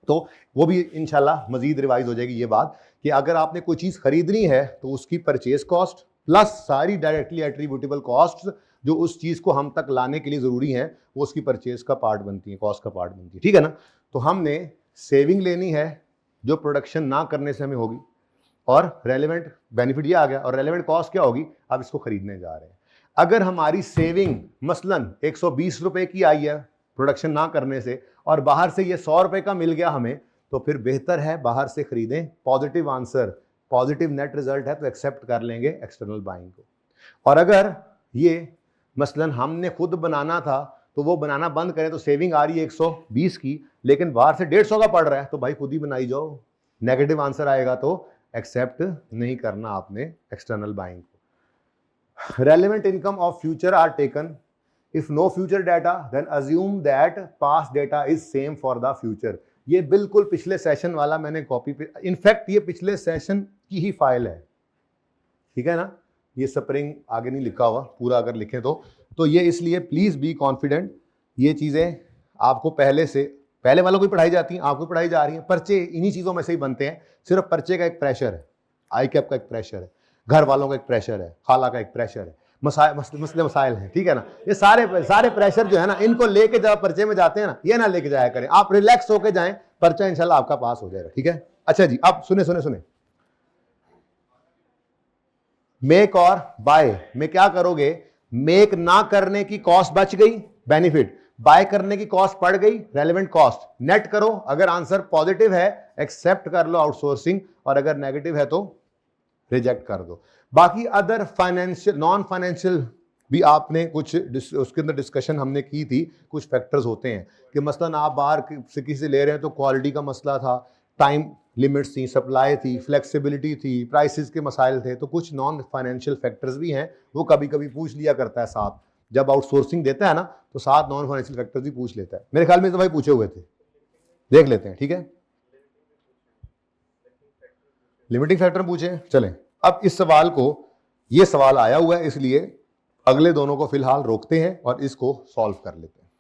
तो वो भी इंशाल्लाह मजीद रिवाइज हो जाएगी ये बात कि अगर आपने कोई चीज़ खरीदनी है तो उसकी परचेज कॉस्ट प्लस सारी डायरेक्टली एट्रीब्यूटेबल कॉस्ट जो उस चीज़ को हम तक लाने के लिए ज़रूरी हैं, वो उसकी परचेज का पार्ट बनती है, कॉस्ट का पार्ट बनती है। ठीक है ना। तो हमने सेविंग लेनी है जो प्रोडक्शन ना करने से हमें होगी, और रेलेवेंट बेनिफिट ये आ गया, और रेलेवेंट कॉस्ट क्या होगी, आप इसको खरीदने जा रहे हैं। अगर हमारी सेविंग मसलन 120 रुपए की आई है प्रोडक्शन ना करने से, और बाहर से ये 100 रुपए का मिल गया हमें, तो फिर बेहतर है बाहर से खरीदें। Positive answer, positive net result है तो एक्सेप्ट कर लेंगे एक्सटर्नल बाइंग को। और अगर ये मसलन हमने खुद बनाना था तो वो बनाना बंद करें, तो सेविंग आ रही है 120 की, लेकिन बाहर से 150 का पड़ रहा है, तो भाई खुद ही बनाई जाओ। नेगेटिव आंसर आएगा तो एक्सेप्ट नहीं करना आपने एक्सटर्नल बाइंग को। Relevant income of future are taken if no future data then assume that past data is same for the future. ये बिल्कुल पिछले सेशन वाला मैंने कॉपी पे, इनफैक्ट ये पिछले सेशन की ही फाइल है। ठीक है ना, ये स्प्रिंग आगे नहीं लिखा हुआ पूरा, अगर लिखें तो ये इसलिए प्लीज बी कॉन्फिडेंट, ये चीजें आपको पहले वालों को पढ़ाई जाती हैं, आपको पढ़ाई जा रही हैं। पर्चे इन्हीं चीजों में से ही बनते हैं। सिर्फ पर्चे का एक प्रेशर है, आई कैप का एक प्रेशर है, घर वालों का एक प्रेशर है, खाला का एक प्रेशर है, मसले मसाइल हैं। ठीक है ना, ये सारे प्रेशर जो है ना, इनको लेके जब पर्चे में जाते हैं ना, ये ना लेके जाया करें। आप रिलैक्स होके जाएं, पर्चा इंशाल्लाह आपका पास हो जाएगा। ठीक है, अच्छा जी, अब सुने मेक और बाय में क्या करोगे, मेक ना करने की कॉस्ट बच गई, बेनिफिट, बाय करने की कॉस्ट पड़ गई, रेलेवेंट कॉस्ट। नेट करो, अगर आंसर पॉजिटिव है एक्सेप्ट कर लो आउटसोर्सिंग, और अगर नेगेटिव है तो रिजेक्ट कर दो। बाकी अदर फाइनेंशियल नॉन फाइनेंशियल भी आपने कुछ उसके अंदर डिस्कशन हमने की थी। कुछ फैक्टर्स होते हैं कि मसलन आप बाहर से किसी से ले रहे हैं तो क्वालिटी का मसला था, टाइम लिमिट्स थी, सप्लाई थी, फ्लेक्सिबिलिटी थी, प्राइसेस के मसाइल थे। तो कुछ नॉन फाइनेंशियल फैक्टर्स भी हैं, वो कभी कभी पूछ लिया करता है साथ, जब आउटसोर्सिंग देता है ना तो साथ नॉन फाइनेंशियल फैक्टर्स भी पूछ लेता है। मेरे ख्याल में तो भाई पूछे हुए थे, देख लेते हैं। ठीक है, लिमिटिंग फैक्टर पूछे। चलें, अब इस सवाल को, ये सवाल आया हुआ है इसलिए अगले दोनों को फिलहाल रोकते हैं और इसको सॉल्व कर लेते हैं।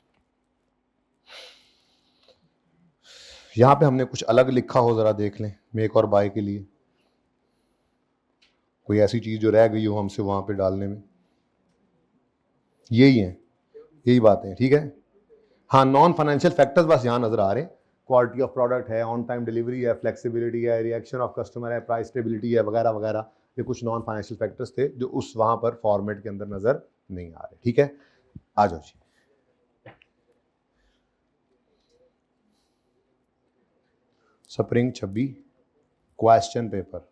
यहां पे हमने कुछ अलग लिखा हो, जरा देख लें। मेक और बाय के लिए कोई ऐसी चीज जो रह गई हो हमसे वहां पे डालने में, यही है, यही बातें। ठीक है, हाँ, नॉन फाइनेंशियल फैक्टर्स बस यहां नजर आ रहे हैं। क्वालिटी ऑफ प्रोडक्ट है, ऑन टाइम डिलीवरी है, फ्लेक्सिबिलिटी है, रिएक्शन ऑफ कस्टमर है, प्राइस स्टेबिलिटी है, वगैरह वगैरह। ये कुछ नॉन फाइनेंशियल फैक्टर्स थे जो उस वहां पर फॉर्मेट के अंदर नजर नहीं आ रहे। ठीक है, आ जाओ जी। स्प्रिंग 26 क्वेश्चन पेपर,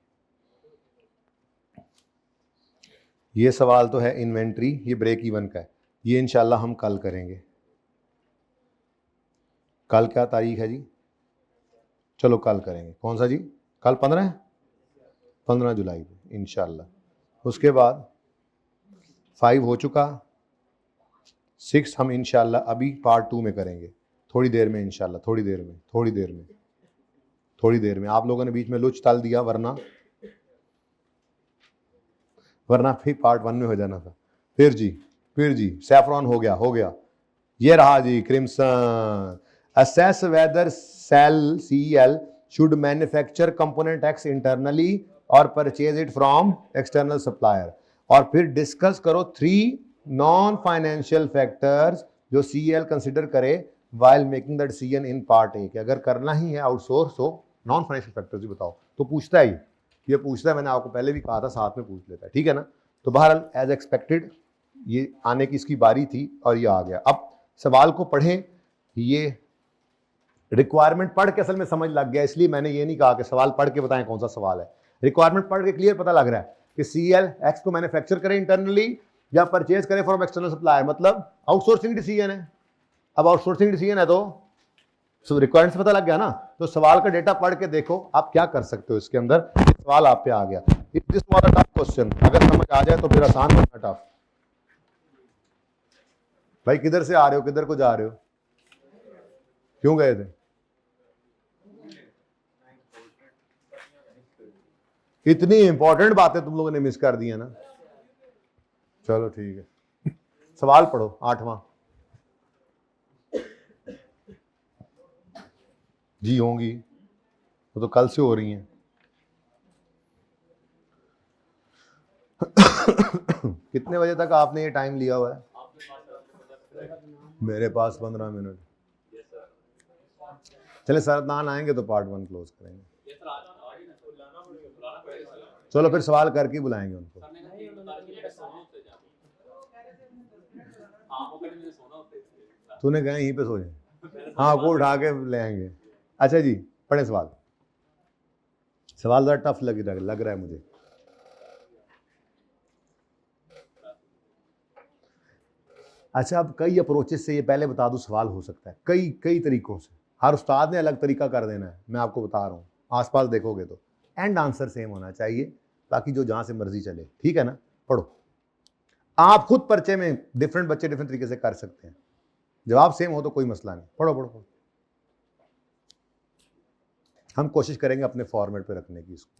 ये सवाल तो है इन्वेंट्री, ये ब्रेक इवन का है। ये इंशाल्लाह हम कल करेंगे। कल क्या तारीख है जी? चलो कल करेंगे। कौन सा जी? कल 15 जुलाई को इंशाल्लाह। उसके बाद 5 हो चुका, 6 हम इंशाल्लाह अभी पार्ट 2 में करेंगे, थोड़ी देर में इंशाल्लाह, थोड़ी देर में। आप लोगों ने बीच में लुच तल दिया, वरना फिर पार्ट 1 में हो जाना था। फिर जी सैफरॉन हो गया। ये रहा जी, crimson. Assess whether CEL should manufacture component X internally or purchase it from external supplier। और फिर डिस्कस करो 3 नॉन फाइनेंशियल फैक्टर्स जो CEL कंसिडर करे while making the decision in part A। कि अगर करना ही है आउटसोर्स तो नॉन फाइनेंशियल फैक्टर्स भी बताओ। तो पूछता है ये पूछता है, मैंने आपको पहले भी कहा था, साथ में पूछ लेता है। ठीक है ना। तो बहरहाल एज एक्सपेक्टेड ये आने की इसकी बारी थी और ये आ गया। अब सवाल को पढ़ें, ये रिक्वायरमेंट पढ़ के असल में समझ लग गया, इसलिए मैंने ये नहीं कहा कि सवाल पढ़ के बताएं कौन सा सवाल है। रिक्वायरमेंट पढ़ के क्लियर पता लग रहा है कि CEL X को मैन्युफैक्चर करे इंटरनली या परचेज करे फ्रॉम एक्सटर्नल सप्लायर, मतलब आउटसोर्सिंग डिसीजन है। अब आउटसोर्सिंग डिसीजन है तो रिक्वायरमेंट पता लग गया ना। तो सवाल का डेटा पढ़ के देखो आप क्या कर सकते हो इसके अंदर। सवाल आप पे आ गया, if this was a tough question, अगर समझ आ जाए तो फिर आसान होना टफ। भाई किधर से आ रहे हो, किधर को जा रहे हो, क्यों गए थे? इतनी इंपॉर्टेंट बातें तुम लोगों ने मिस कर दी है ना। चलो ठीक है, सवाल पढ़ो 8वां। जी होंगी, वो तो कल से हो रही हैं। कितने बजे तक आपने ये टाइम लिया हुआ है? मेरे पास 15 मिनट। चले सरदान आएंगे तो पार्ट 1 क्लोज करेंगे। चलो फिर सवाल करके बुलाएंगे उनको। तूने कहा यहीं पे सो जाए, हाँ को उठा के ले आएंगे। अच्छा जी पढ़े सवाल। सवाल जरा टफ लग रहा है मुझे। अच्छा अब कई अप्रोचेस से, ये पहले बता दूं, सवाल हो सकता है कई कई तरीकों से। हर उस्ताद ने अलग तरीका कर देना है, मैं आपको बता रहा हूँ। आसपास देखोगे तो एंड आंसर सेम होना चाहिए, ताकि जो जहां से मर्जी चले। ठीक है ना? पढ़ो। आप खुद पर्चे में डिफरेंट बच्चे डिफरेंट तरीके से कर सकते हैं, जवाब सेम हो तो कोई मसला नहीं। पढ़ो पढ़ो पढ़ो। हम कोशिश करेंगे अपने फॉर्मेट पे रखने की इसको।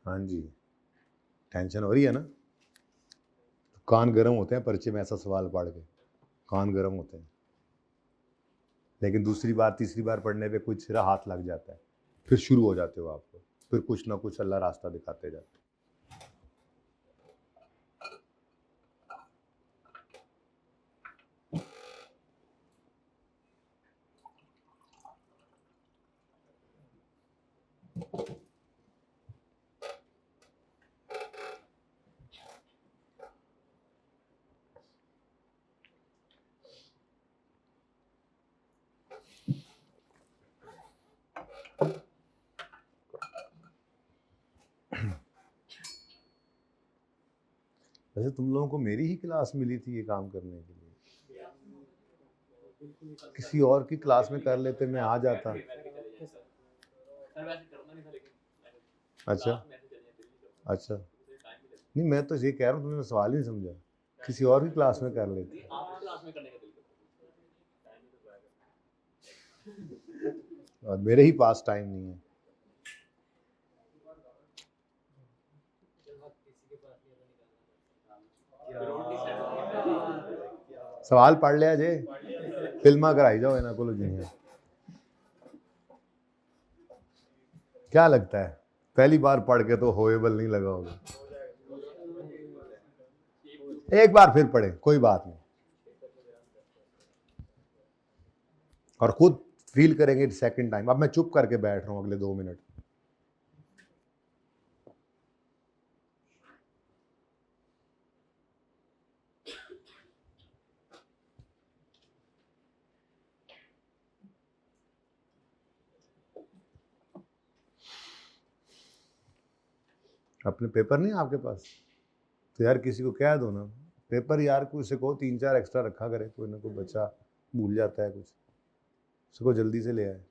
हाँ जी, टेंशन हो रही है ना? कान गर्म होते हैं पर्चे में ऐसा सवाल पढ़ के, कान गर्म होते हैं। लेकिन दूसरी बार तीसरी बार पढ़ने पे कुछ हाथ लग जाता है, फिर शुरू हो जाते हो आपको, फिर कुछ ना कुछ अल्लाह रास्ता दिखाते जाते। वैसे तुम लोगों को मेरी ही क्लास मिली थी ये काम करने के लिए? किसी और की क्लास में कर लेते, मैं आ जाता। अच्छा अच्छा, नहीं मैं तो ये कह रहा हूँ, तुमने सवाल ही नहीं समझा। किसी और की क्लास में कर लेते। और मेरे ही पास टाइम नहीं है। सवाल पढ़ लिया जे, फिल्मा कराई जाओ इन्हें को जी। क्या लगता है पहली बार पढ़ के तो होएबल नहीं लगा होगा? एक बार फिर पढ़े, कोई बात नहीं, और खुद फील करेंगे सेकंड टाइम। अब मैं चुप करके बैठ रहा हूं अगले 2 मिनट। अपने पेपर नहीं आपके पास तो यार किसी को कह दो ना, पेपर यार कोई से को 3-4 एक्स्ट्रा रखा करे, कोई ना कोई बच्चा भूल जाता है कुछ, उसको जल्दी से ले आए।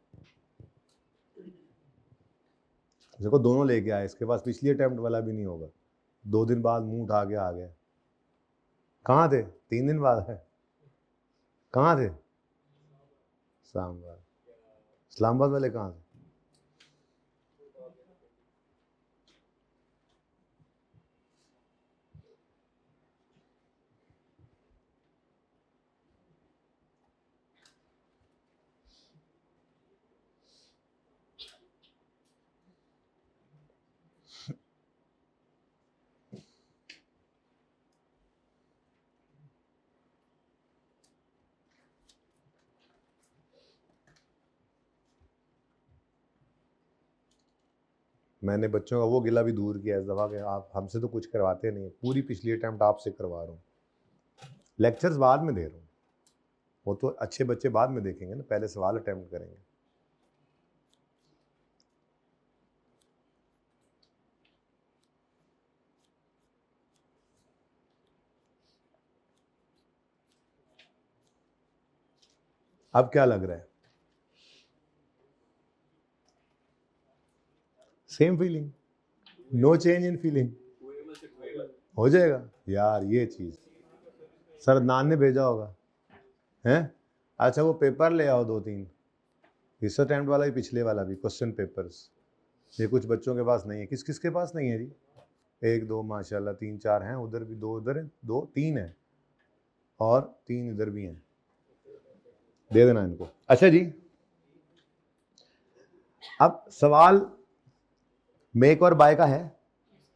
देखो दोनों लेके आए, इसके पास पिछली अटेम्प्ट वाला भी नहीं होगा। 2 दिन बाद मुंह उठा के आ गया। कहाँ थे? 3 दिन बाद है। कहाँ थे? इस्लामाबाद। इस्लामाबाद वाले कहाँ थे? मैंने बच्चों का वो गिला भी दूर किया इस दफ़ा कि आप हमसे तो कुछ करवाते नहीं, पूरी पिछली अटैम्प्ट आपसे करवा रहा हूँ, लेक्चर्स बाद में दे रहा हूँ, वो तो अच्छे बच्चे बाद में देखेंगे ना, पहले सवाल अटैम्प्ट करेंगे। अब क्या लग रहा है? Same feeling, no change in feeling, हो जाएगा यार ये चीज़। सर नान ने भेजा होगा हैं? अच्छा वो पेपर ले आओ 2-3, इस अटैम्प्ट वाला भी पिछले वाला भी, क्वेश्चन पेपर्स। ये कुछ बच्चों के पास नहीं है, किस किस के पास नहीं है जी? 1-2 माशाल्लाह 3-4 हैं, उधर भी 2, उधर है 2-3 है और 3 इधर भी हैं, दे देना इनको। अच्छा जी, अब सवाल मेक और बाय का है,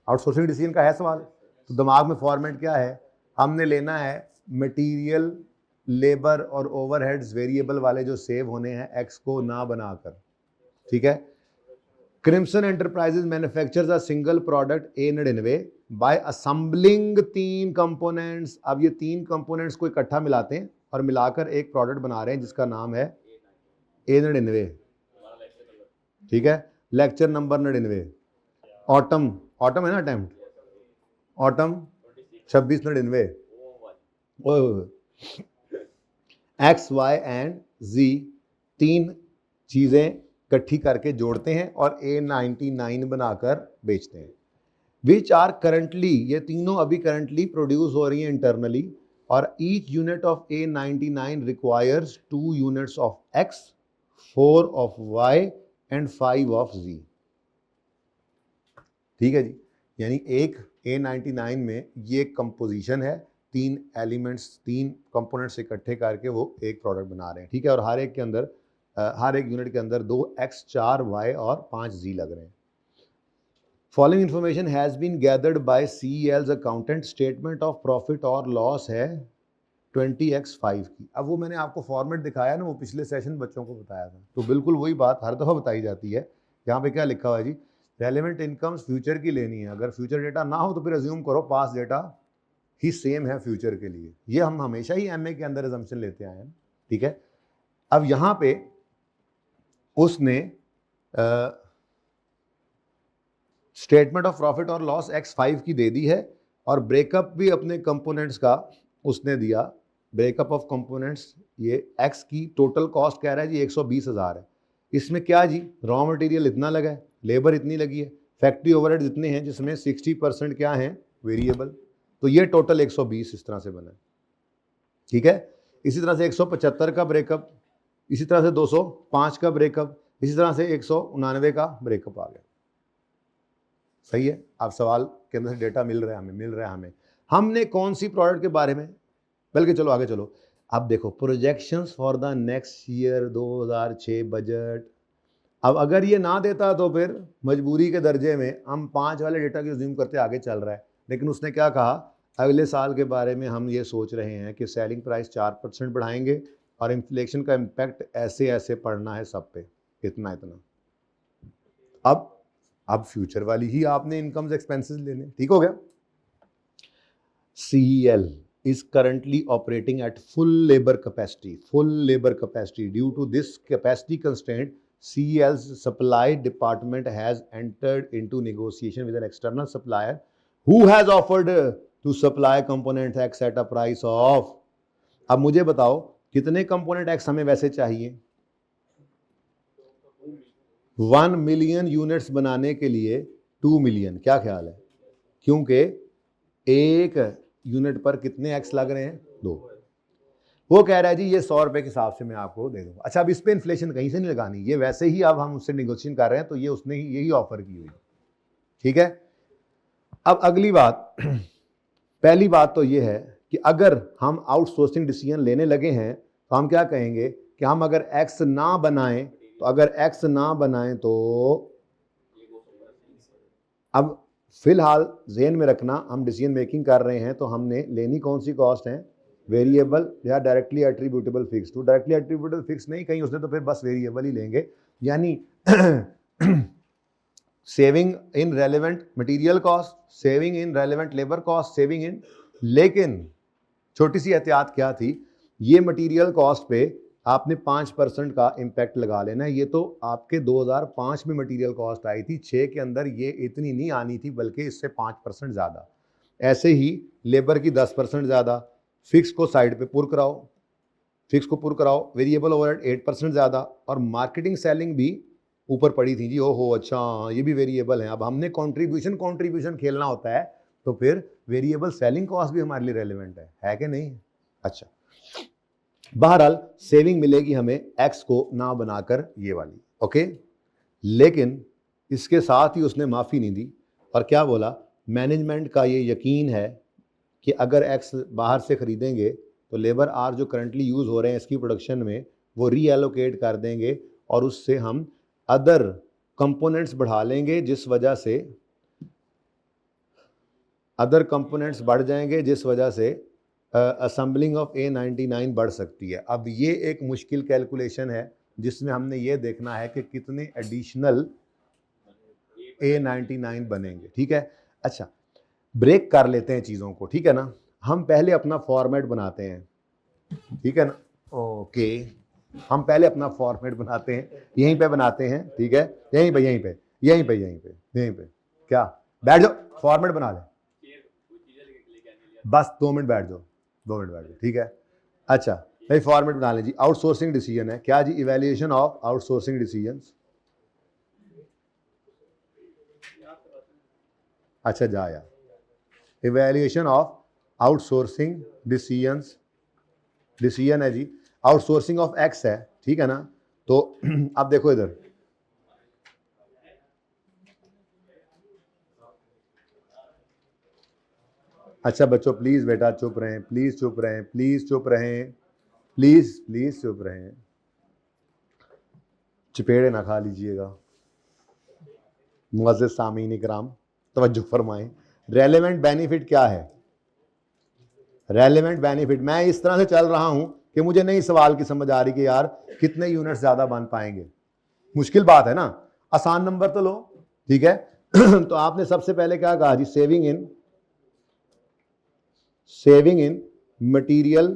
आउटसोर्सिंग डिसीजन का है सवाल, तो दिमाग में फॉर्मेट क्या है? हमने लेना है मटेरियल, लेबर और ओवरहेड्स वेरिएबल वाले जो सेव होने हैं एक्स को ना बनाकर, ठीक है। Crimson enterprises manufactures a single product A99 by assembling 3 components. अब ये 3 कंपोनेंट्स को इकट्ठा मिलाते हैं और मिलाकर एक प्रोडक्ट बना रहे हैं जिसका नाम है A99, ठीक है। लेक्चर नंबर 99, ऑटम, ऑटम है ना attempt, autumn 2699, x y and z 3 चीज़ें इकट्ठी करके जोड़ते हैं और A99 बनाकर बेचते हैं। विच आर करंटली, ये तीनों अभी करंटली प्रोड्यूस हो रही हैं इंटरनली, और each unit of A99 requires 2 units of X, 4 of Y and 5 of Z, ठीक है जी। यानी एक A99 में ये कंपोजिशन है, 3 एलिमेंट्स, 3 कंपोनेंट्स इकट्ठे करके वो एक प्रोडक्ट बना रहे हैं, ठीक है। और हर एक के अंदर, हर एक यूनिट के अंदर 2 X, 4 Y और 5 Z लग रहे हैं। Following information has been gathered by CEL's accountant, statement of profit और लॉस है 20x5 की। अब वो मैंने आपको फॉर्मेट दिखाया ना, वो पिछले सेशन बच्चों को बताया था, तो बिल्कुल वही बात हर दफ़ा बताई जाती है। यहाँ पे क्या लिखा हुआ है जी? रेलेवेंट इनकम्स फ्यूचर की लेनी है, अगर फ्यूचर डेटा ना हो तो फिर अज्यूम करो पास डेटा ही सेम है फ्यूचर के लिए। ये हम हमेशा ही MA के अंदर अजम्पशन लेते आए हैं, ठीक है। अब यहाँ पे उसने स्टेटमेंट ऑफ प्रॉफिट और लॉस X5 की दे दी है, और ब्रेकअप भी अपने कंपोनेंट्स का उसने दिया। ब्रेकअप ऑफ कंपोनेंट्स, ये X की टोटल कॉस्ट कह रहा है जी 120,000 है। इसमें क्या जी, रॉ मटेरियल इतना लगा है, लेबर इतनी लगी है, फैक्ट्री ओवरहेड्स इतने हैं जिसमें 60% क्या है, वेरिएबल, तो ये टोटल 120 इस तरह से बना है, ठीक है। इसी तरह से 175 का ब्रेकअप, इसी तरह से 205 का ब्रेकअप, इसी तरह से 199 का ब्रेकअप आ गया। सही है। अब सवाल के अंदर डेटा मिल रहा है हमें, हमने कौन सी प्रोडक्ट के बारे में, बल्कि चलो आगे चलो। अब देखो projections for the next year 2006 budget. अब अगर ये ना देता तो फिर मजबूरी के दर्जे में हम 5 वाले डेटा की अज्यूम करते आगे चल रहा है, लेकिन उसने क्या कहा, अगले साल के बारे में हम ये सोच रहे हैं कि सेलिंग प्राइस 4% बढ़ाएंगे और इन्फ्लेशन का इम्पैक्ट ऐसे ऐसे पड़ना है सब पे, इतना इतना। अब फ्यूचर वाली ही आपने इनकम्स एक्सपेंसेस लेने, ठीक हो गया। CEL is currently operating at full labor capacity. Due to this capacity constraint, CEL's supply department has entered into negotiation with an external supplier who has offered to supply component X at a price of, अब मुझे बताओ कितने कंपोनेंट X हमें वैसे चाहिए? 1 मिलियन यूनिट्स बनाने के लिए 2 मिलियन, क्या ख्याल है? क्योंकि एक यूनिट पर कितने X लग रहे हैं? 2। वो कह रहा है जी ये 100 रुपए के हिसाब से मैं आपको दे दूंगा। अच्छा, अब इस पे इन्फ्लेशन कहीं से नहीं लगानी, ये वैसे ही अब हम उससे निगोशिएशन कर रहे हैं, तो ये उसने ही यही ऑफर की हुई, ठीक है। अब अगली बात, पहली बात तो ये है कि अगर हम आउटसोर्सिंग डिसीजन लेने लगे हैं तो हम क्या कहेंगे कि हम अगर X ना बनाएं, तो अगर X ना बनाएं तो अब फिलहाल जेन में रखना, हम डिसीजन मेकिंग कर रहे हैं तो हमने लेनी कौन सी कॉस्ट है, वेरिएबल या डायरेक्टली एट्रीब्यूटेबल फिक्स। तो डायरेक्टली एट्रीब्यूटेबल फिक्स नहीं कहीं उसने, तो फिर बस वेरिएबल ही लेंगे। यानी saving in relevant material cost, saving in relevant labour cost, saving in, लेकिन छोटी सी एहतियात क्या थी, ये मटेरियल कॉस्ट पे आपने 5% का इम्पैक्ट लगा लेना है। ये तो आपके 2005 में मटेरियल कॉस्ट आई थी, 6 के अंदर ये इतनी नहीं आनी थी, बल्कि इससे 5% ज़्यादा। ऐसे ही लेबर की 10% ज़्यादा, फिक्स को साइड पे पुर कराओ, फिक्स को पुर कराओ, वेरिएबल ओवरहेड 8% ज़्यादा, और मार्केटिंग सेलिंग भी ऊपर पड़ी थी जी। ओहो अच्छा, ये भी वेरिएबल है। अब हमने कॉन्ट्रीब्यूशन खेलना होता है, तो फिर वेरिएबल सेलिंग कॉस्ट भी हमारे लिए रेलिवेंट है कि नहीं? अच्छा, बहरहाल सेविंग मिलेगी हमें एक्स को ना बनाकर ये वाली, ओके। लेकिन इसके साथ ही उसने माफ़ी नहीं दी और क्या बोला, मैनेजमेंट का ये यकीन है कि अगर एक्स बाहर से ख़रीदेंगे तो लेबर आर जो करंटली यूज़ हो रहे हैं इसकी प्रोडक्शन में वो रीएलोकेट कर देंगे और उससे हम अदर कंपोनेंट्स बढ़ा लेंगे, जिस वजह से अदर कंपोनेंट्स बढ़ जाएंगे, जिस वजह से असेंबलिंग ऑफ A99 बढ़ सकती है। अब ये एक मुश्किल कैलकुलेशन है जिसमें हमने ये देखना है कि कितने एडिशनल A99 बनेंगे, ठीक है। अच्छा, ब्रेक कर लेते हैं चीज़ों को, ठीक है ना। हम पहले अपना फॉर्मेट बनाते हैं, ठीक है ना, ओके। हम पहले अपना फॉर्मेट बनाते हैं, यहीं पे बनाते हैं, ठीक है, यहीं पे क्या, बैठ जाओ, फॉर्मेट बना ले, बस 2 मिनट बैठ जाओ, ठीक है। अच्छा भाई, फॉर्मेट बना लें जी। आउटसोर्सिंग डिसीजन है क्या जी, इवैल्यूएशन ऑफ आउटसोर्सिंग डिसीजंस। अच्छा जा यार, evaluation of outsourcing decisions, decision है जी, आउटसोर्सिंग ऑफ एक्स है, ठीक है ना। तो अब देखो इधर, अच्छा बच्चों प्लीज बेटा चुप रहें, प्लीज चुप रहें, प्लीज चुप रहें, प्लीज चुप रहें, चपेड़े ना खा लीजिएगा। मुअज़्ज़िज़ सामीन इकराम तवज्जो फरमाएं। रेलेवेंट बेनिफिट क्या है? रेलेवेंट बेनिफिट, मैं इस तरह से चल रहा हूं कि मुझे नहीं सवाल की समझ आ रही कि यार कितने यूनिट्स ज्यादा बन पाएंगे। मुश्किल बात है ना, आसान नंबर तो लो, ठीक है। तो आपने सबसे पहले क्या कहा जी, saving in material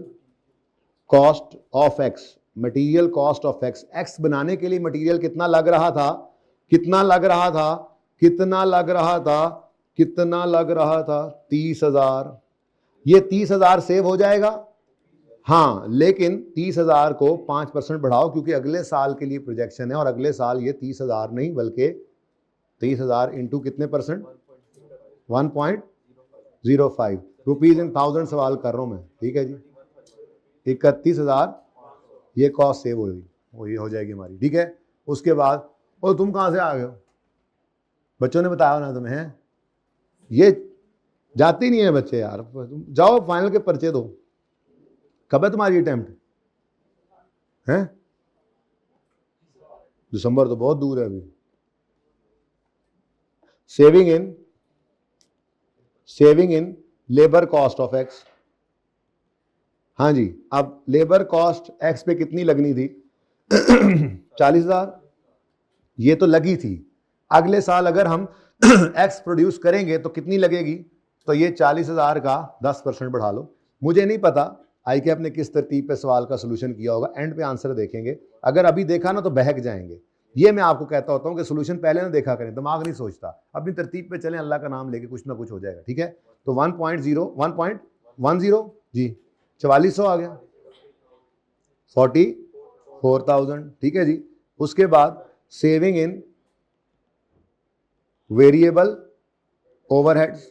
cost of x, material cost of x. X बनाने के लिए मटीरियल कितना लग रहा था, कितना लग रहा था 30,000। ये 30,000 सेव हो जाएगा, हाँ, लेकिन 30,000 को 5% बढ़ाओ क्योंकि अगले साल के लिए प्रोजेक्शन है और अगले साल ये 30,000 नहीं बल्कि 30,000 इंटू कितने परसेंट, 1.05 रुपीज इन थाउजेंड सवाल कर रहा हूं मैं, ठीक है जी। 31,000 ये कॉस्ट सेव होगी, वो ये हो जाएगी हमारी, ठीक है। उसके बाद, और तुम कहां से आ गए हो, बच्चों ने बताया ना तुम्हें, ये जाती नहीं है बच्चे यार, तुम जाओ फाइनल के पर्चे दो। कब है तुम्हारी अटेम्प्ट है? दिसंबर तो बहुत दूर है अभी। Saving in labour cost of x, हाँ जी। अब लेबर कॉस्ट एक्स पे कितनी लगनी थी 40,000, ये तो लगी थी। अगले साल अगर हम एक्स प्रोड्यूस करेंगे तो कितनी लगेगी, तो ये 40,000 का 10% बढ़ा लो। मुझे नहीं पता आई कैप ने किस तरतीब पे सवाल का सोल्यूशन किया होगा, एंड पे आंसर देखेंगे। अगर अभी देखा ना तो बहक जाएंगे। ये मैं आपको कहता होता हूँ कि सोल्यूशन पहले ना देखा करें, दिमाग नहीं सोचता, अपनी तरतीब पे चलें, अल्लाह का नाम लेके कुछ ना कुछ हो जाएगा, ठीक है। तो 1.10 जी 4400 आ गया, 44,000, ठीक है जी। उसके बाद saving in variable overheads,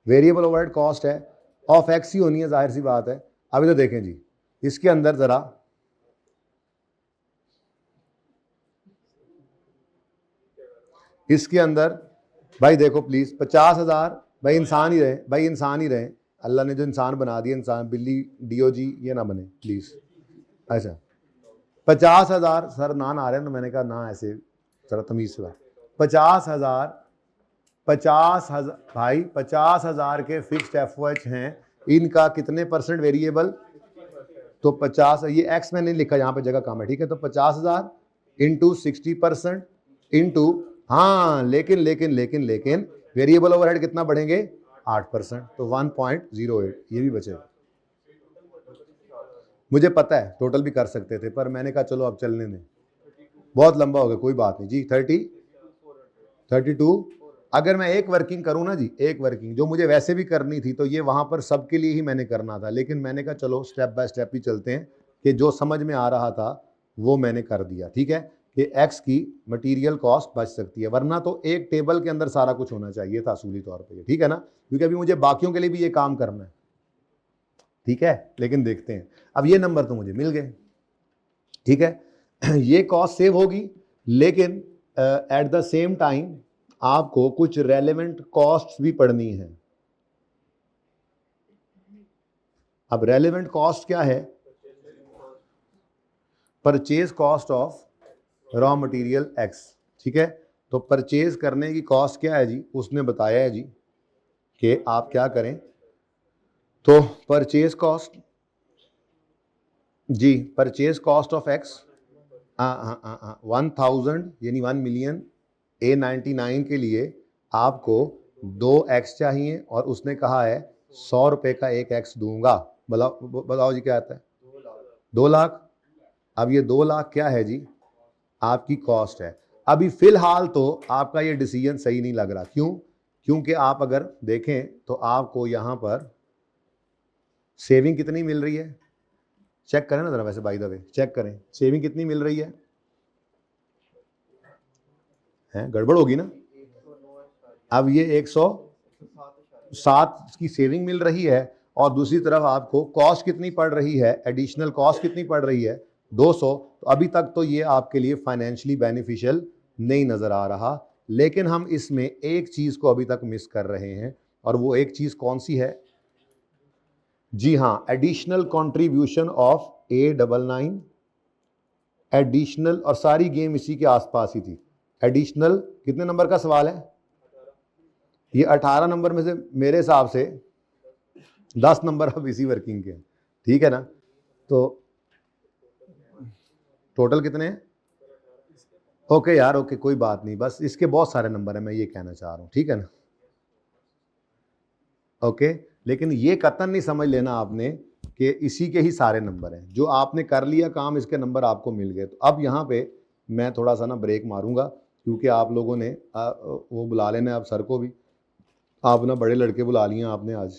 variable overhead cost है ऑफ एक्स ही होनी है, जाहिर सी बात है। अब इधर देखें जी, इसके अंदर जरा इसके अंदर भाई देखो प्लीज, 50,000, भाई इंसान ही रहे, अल्लाह ने जो इंसान बना दिया, इंसान बिल्ली डीओजी ये ना बने प्लीज। अच्छा 50,000 सर ना आ रहे हैं, तो मैंने कहा ना ऐसे जरा तमीज से बात। 50,000 भाई 50,000 के फिक्स्ड एफओएच हैं, इनका कितने परसेंट वेरिएबल, तो 50, ये एक्स में नहीं लिखा, यहाँ पे जगह कम है, ठीक है। तो 50,000 इंटू 60% इंटू हाँ, लेकिन वेरिएबल ओवरहेड कितना बढ़ेंगे? 8%, तो 1.08 ये भी बचेगा। मुझे पता है टोटल भी कर सकते थे, पर मैंने कहा चलो अब चलने दें, बहुत लंबा हो गया, कोई बात नहीं जी। 32। अगर मैं एक वर्किंग करूं ना जी, एक वर्किंग जो मुझे वैसे भी करनी थी, तो ये वहां पर सबके लिए ही मैंने करना था, लेकिन मैंने कहा चलो स्टेप बाय स्टेप ही चलते हैं कि जो समझ में आ रहा था वो मैंने कर दिया। ठीक है कि एक्स की मटेरियल कॉस्ट बच सकती है, वरना तो एक टेबल के अंदर सारा कुछ होना चाहिए था असूली तौर पे, ठीक है ना, क्योंकि अभी मुझे बाकियों के लिए भी ये काम करना है। ठीक है, लेकिन देखते हैं। अब ये नंबर तो मुझे मिल गए, ठीक है। ये कॉस्ट सेव होगी, लेकिन एट द सेम टाइम आपको कुछ रेलेवेंट कॉस्ट भी पढ़नी है। अब रेलेवेंट कॉस्ट क्या है? Purchase cost of raw material x. ठीक है, तो परचेज करने की कॉस्ट क्या है जी? उसने बताया है जी कि आप क्या करें, तो परचेज कॉस्ट जी, परचेज कॉस्ट ऑफ एक्स 1000 यानी 1,000,000 A99 के लिए आपको 2x चाहिए, और उसने कहा है 100 रुपए का एक x दूंगा। बताओ जी क्या आता है? 2 लाख। अब ये 2 लाख क्या है जी? आपकी कॉस्ट है। अभी फिलहाल तो आपका ये डिसीजन सही नहीं लग रहा। क्यों? क्योंकि आप अगर देखें तो आपको यहां पर सेविंग कितनी मिल रही है, चेक करें ना जरा, वैसे बाय द वे चेक करें सेविंग कितनी मिल रही है गड़बड़ होगी ना। अब ये 107 की सेविंग मिल रही है, और दूसरी तरफ आपको कॉस्ट कितनी पड़ रही है, एडिशनल कॉस्ट कितनी पड़ रही है? 200। तो अभी तक तो ये आपके लिए फाइनेंशियली बेनिफिशियल नहीं नजर आ रहा, लेकिन हम इसमें एक चीज को अभी तक मिस कर रहे हैं, और वो एक चीज कौन सी है? जी हाँ, additional contribution of A99। Additional, और सारी गेम इसी के आसपास ही थी। एडिशनल कितने नंबर का सवाल है? ये 18 नंबर में से मेरे हिसाब से 10 नंबर अब इसी वर्किंग के हैं, ठीक है ना। तो टोटल कितने हैं? ओके यार, ओके कोई बात नहीं, बस इसके बहुत सारे नंबर हैं, मैं ये कहना चाह रहा हूं, ठीक है ना। ओके, लेकिन ये कतन नहीं समझ लेना आपने कि इसी के ही सारे नंबर हैं। जो आपने कर लिया काम, इसके नंबर आपको मिल गए। तो अब यहाँ पे मैं थोड़ा सा ना ब्रेक मारूंगा, क्योंकि आप लोगों ने वो बुला लेना आप सर को भी, आप ना बड़े लड़के बुला लिए आपने आज,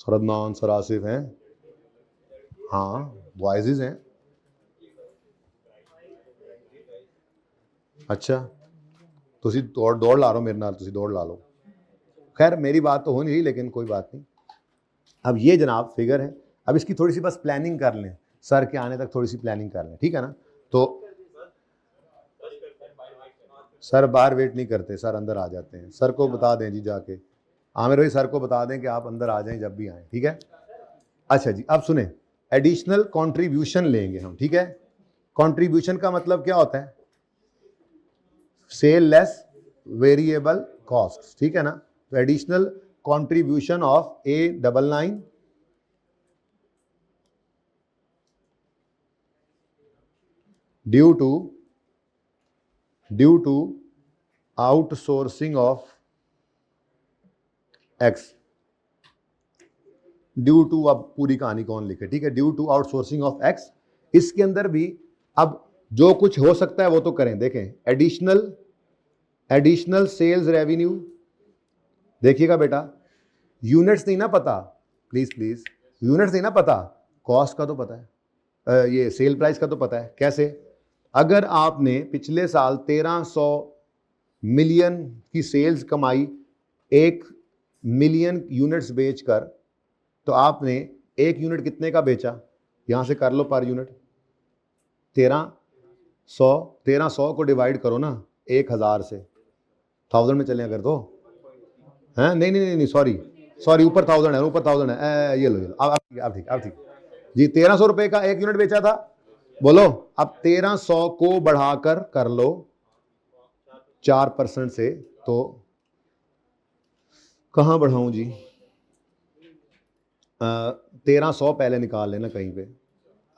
सर अदनान, सर आसिफ हैं, हाँ बॉयज़ हैं। अच्छा, तुसी दौड़ ला रहे हो मेरे नाल, तुसी दौड़ ला लो। खैर मेरी बात तो हो नहीं रही, लेकिन कोई बात नहीं। अब ये जनाब फिगर है, अब इसकी थोड़ी सी बस प्लानिंग कर लें, सर के आने तक थोड़ी सी प्लानिंग कर लें, ठीक है ना। तो सर बाहर वेट नहीं करते, सर अंदर आ जाते हैं। सर को बता दें जी जाके, आमिर भाई सर को बता दें कि आप अंदर आ जाएं जब भी आएँ, ठीक है। अच्छा जी, अब सुने, एडिशनल कंट्रीब्यूशन लेंगे हम, ठीक है। कंट्रीब्यूशन का मतलब क्या होता है? सेल लेस वेरिएबल कॉस्ट, ठीक है ना। तो additional contribution of A99 due to outsourcing of X. Due to, अब पूरी कहानी कौन लिखे, ठीक है, due to outsourcing of X. इसके अंदर भी अब जो कुछ हो सकता है वो तो करें। देखें, एडिशनल सेल्स रेवेन्यू, देखिएगा बेटा, यूनिट्स नहीं ना पता, प्लीज यूनिट्स नहीं ना पता, कॉस्ट का तो पता है, ये सेल प्राइस का तो पता है। कैसे? अगर आपने पिछले साल 1300 मिलियन की सेल्स कमाई 1 मिलियन यूनिट्स बेचकर, तो आपने एक यूनिट कितने का बेचा? यहां से कर लो पर यूनिट 1300 को डिवाइड करो ना 1000 से, 1000 में चले अगर तो हैं, नहीं सॉरी ऊपर 1000 है, ऊपर 1000 है, ये लो अब ठीक जी। 1300 रुपए का एक यूनिट बेचा था, बोलो। अब 1300 को बढ़ाकर कर लो 4% से, तो कहां बढ़ाऊं जी? 1300 पहले निकाल लेना कहीं पे,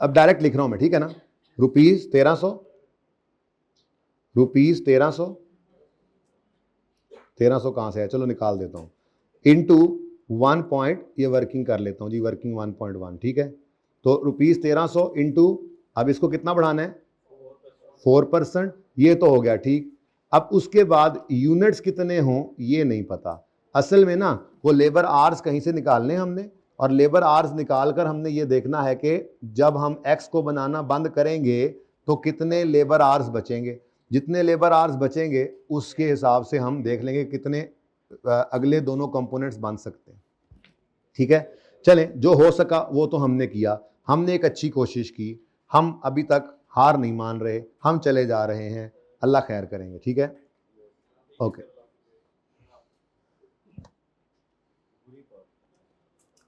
अब डायरेक्ट लिख रहा हूं मैं, ठीक है ना। ₹1300 रुपीज 1300 कहाँ से है, चलो निकाल देता हूँ, इंटू 1 पॉइंट, ये वर्किंग कर लेता हूँ जी, वर्किंग 1.1, ठीक है। तो रुपीज 1300 इंटू, अब इसको कितना बढ़ाना है 4%, ये तो हो गया ठीक। अब उसके बाद यूनिट्स कितने हों ये नहीं पता, असल में ना वो लेबर आवर्स कहीं से निकालने हमने, और लेबर आवर्स निकाल कर हमने ये देखना है कि जब हम एक्स को बनाना बंद करेंगे तो कितने लेबर आवर्स बचेंगे, जितने लेबर आवर्स बचेंगे उसके हिसाब से हम देख लेंगे कितने अगले दोनों कंपोनेंट्स बन सकते हैं, ठीक है। चलें, जो हो सका वो तो हमने किया, हमने एक अच्छी कोशिश की, हम अभी तक हार नहीं मान रहे, हम चले जा रहे हैं, अल्लाह खैर करेंगे, ठीक है, ओके।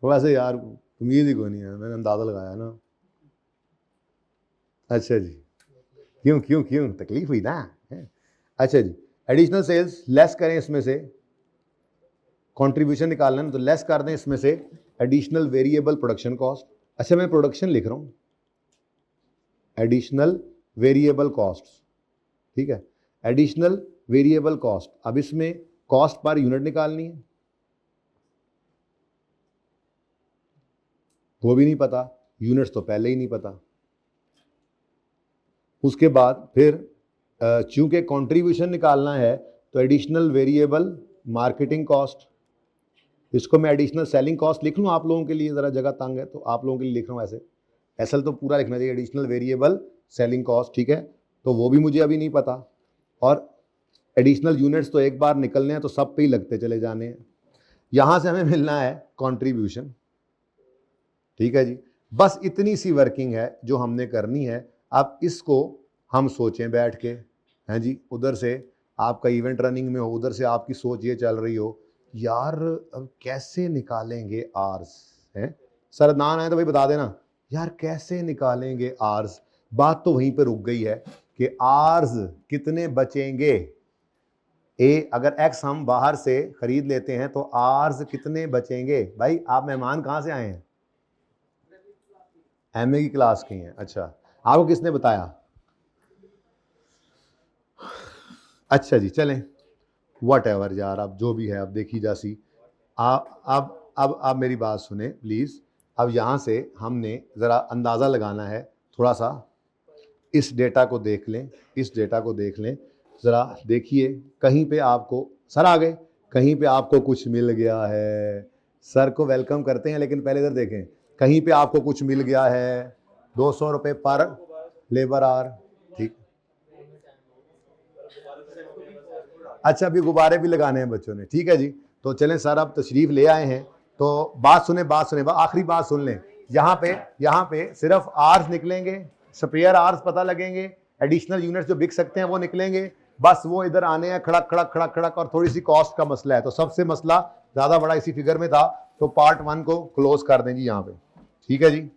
वैसे यार उम्मीद ही कोई नहीं है, मैंने अंदाजा लगाया ना। अच्छा जी, क्यों क्यों क्यों तकलीफ हुई ना? अच्छा जी, एडिशनल सेल्स लेस करें, इसमें से कंट्रीब्यूशन निकालना है तो लेस कर दें इसमें से एडिशनल वेरिएबल प्रोडक्शन कॉस्ट। अच्छा मैं प्रोडक्शन लिख रहा हूँ, एडिशनल वेरिएबल कॉस्ट, ठीक है, एडिशनल वेरिएबल कॉस्ट। अब इसमें कॉस्ट पर यूनिट निकालनी है, वो भी नहीं पता, यूनिट्स तो पहले ही नहीं पता। उसके बाद फिर चूंकि कंट्रीब्यूशन निकालना है तो एडिशनल वेरिएबल मार्केटिंग कॉस्ट, इसको मैं एडिशनल सेलिंग कॉस्ट लिख लूँ आप लोगों के लिए, ज़रा जगह तंग है तो आप लोगों के लिए लिख रहा हूँ, ऐसे असल तो पूरा लिखना चाहिए, एडिशनल वेरिएबल सेलिंग कॉस्ट, ठीक है, तो वो भी मुझे अभी नहीं पता। और एडिशनल यूनिट्स तो एक बार निकलने हैं तो सब पे ही लगते चले जाने हैं। यहाँ से हमें मिलना है कंट्रीब्यूशन, ठीक है जी, बस इतनी सी वर्किंग है जो हमने करनी है। अब इसको हम सोचें बैठ के, हैं जी, उधर से आपका इवेंट रनिंग में हो, उधर से आपकी सोच ये चल रही हो यार अब कैसे निकालेंगे आर्स, हैं सर, ना आए तो भाई बता देना यार कैसे निकालेंगे आर्स। बात तो वहीं पे रुक गई है कि आर्स कितने बचेंगे, अगर एक्स हम बाहर से खरीद लेते हैं तो आर्स कितने बचेंगे। भाई आप मेहमान कहाँ से आए हैं? एमए की क्लास की हैं, अच्छा, आपको किसने बताया? अच्छा जी, चलें वट एवर यार, अब जो भी है अब देखी जासी। अब मेरी बात सुने प्लीज़, अब यहाँ से हमने ज़रा अंदाज़ा लगाना है, थोड़ा सा इस डेटा को देख लें, इस डेटा को देख लें, ज़रा देखिए कहीं पे आपको, सर आ गए, कहीं पे आपको कुछ मिल गया है, सर को वेलकम करते हैं लेकिन पहले इधर देखें, कहीं पे आपको कुछ मिल गया है 200 रुपये पर लेबर आवर, ठीक। अच्छा अभी गुब्बारे भी लगाने हैं बच्चों ने, ठीक है जी, तो चलें सर अब तशरीफ़ ले आए हैं तो बात सुने, आखिरी बात सुन लें। यहाँ पे सिर्फ आर्स निकलेंगे, स्पेयर आर्स पता लगेंगे, एडिशनल यूनिट्स जो बिक सकते हैं वो निकलेंगे, बस वो इधर आने हैं, खड़क खड़क खड़क खड़क, और थोड़ी सी कॉस्ट का मसला है, तो सबसे मसला ज़्यादा बड़ा इसी फिगर में था, तो पार्ट 1 को क्लोज कर दें जी यहाँ पे, ठीक है जी।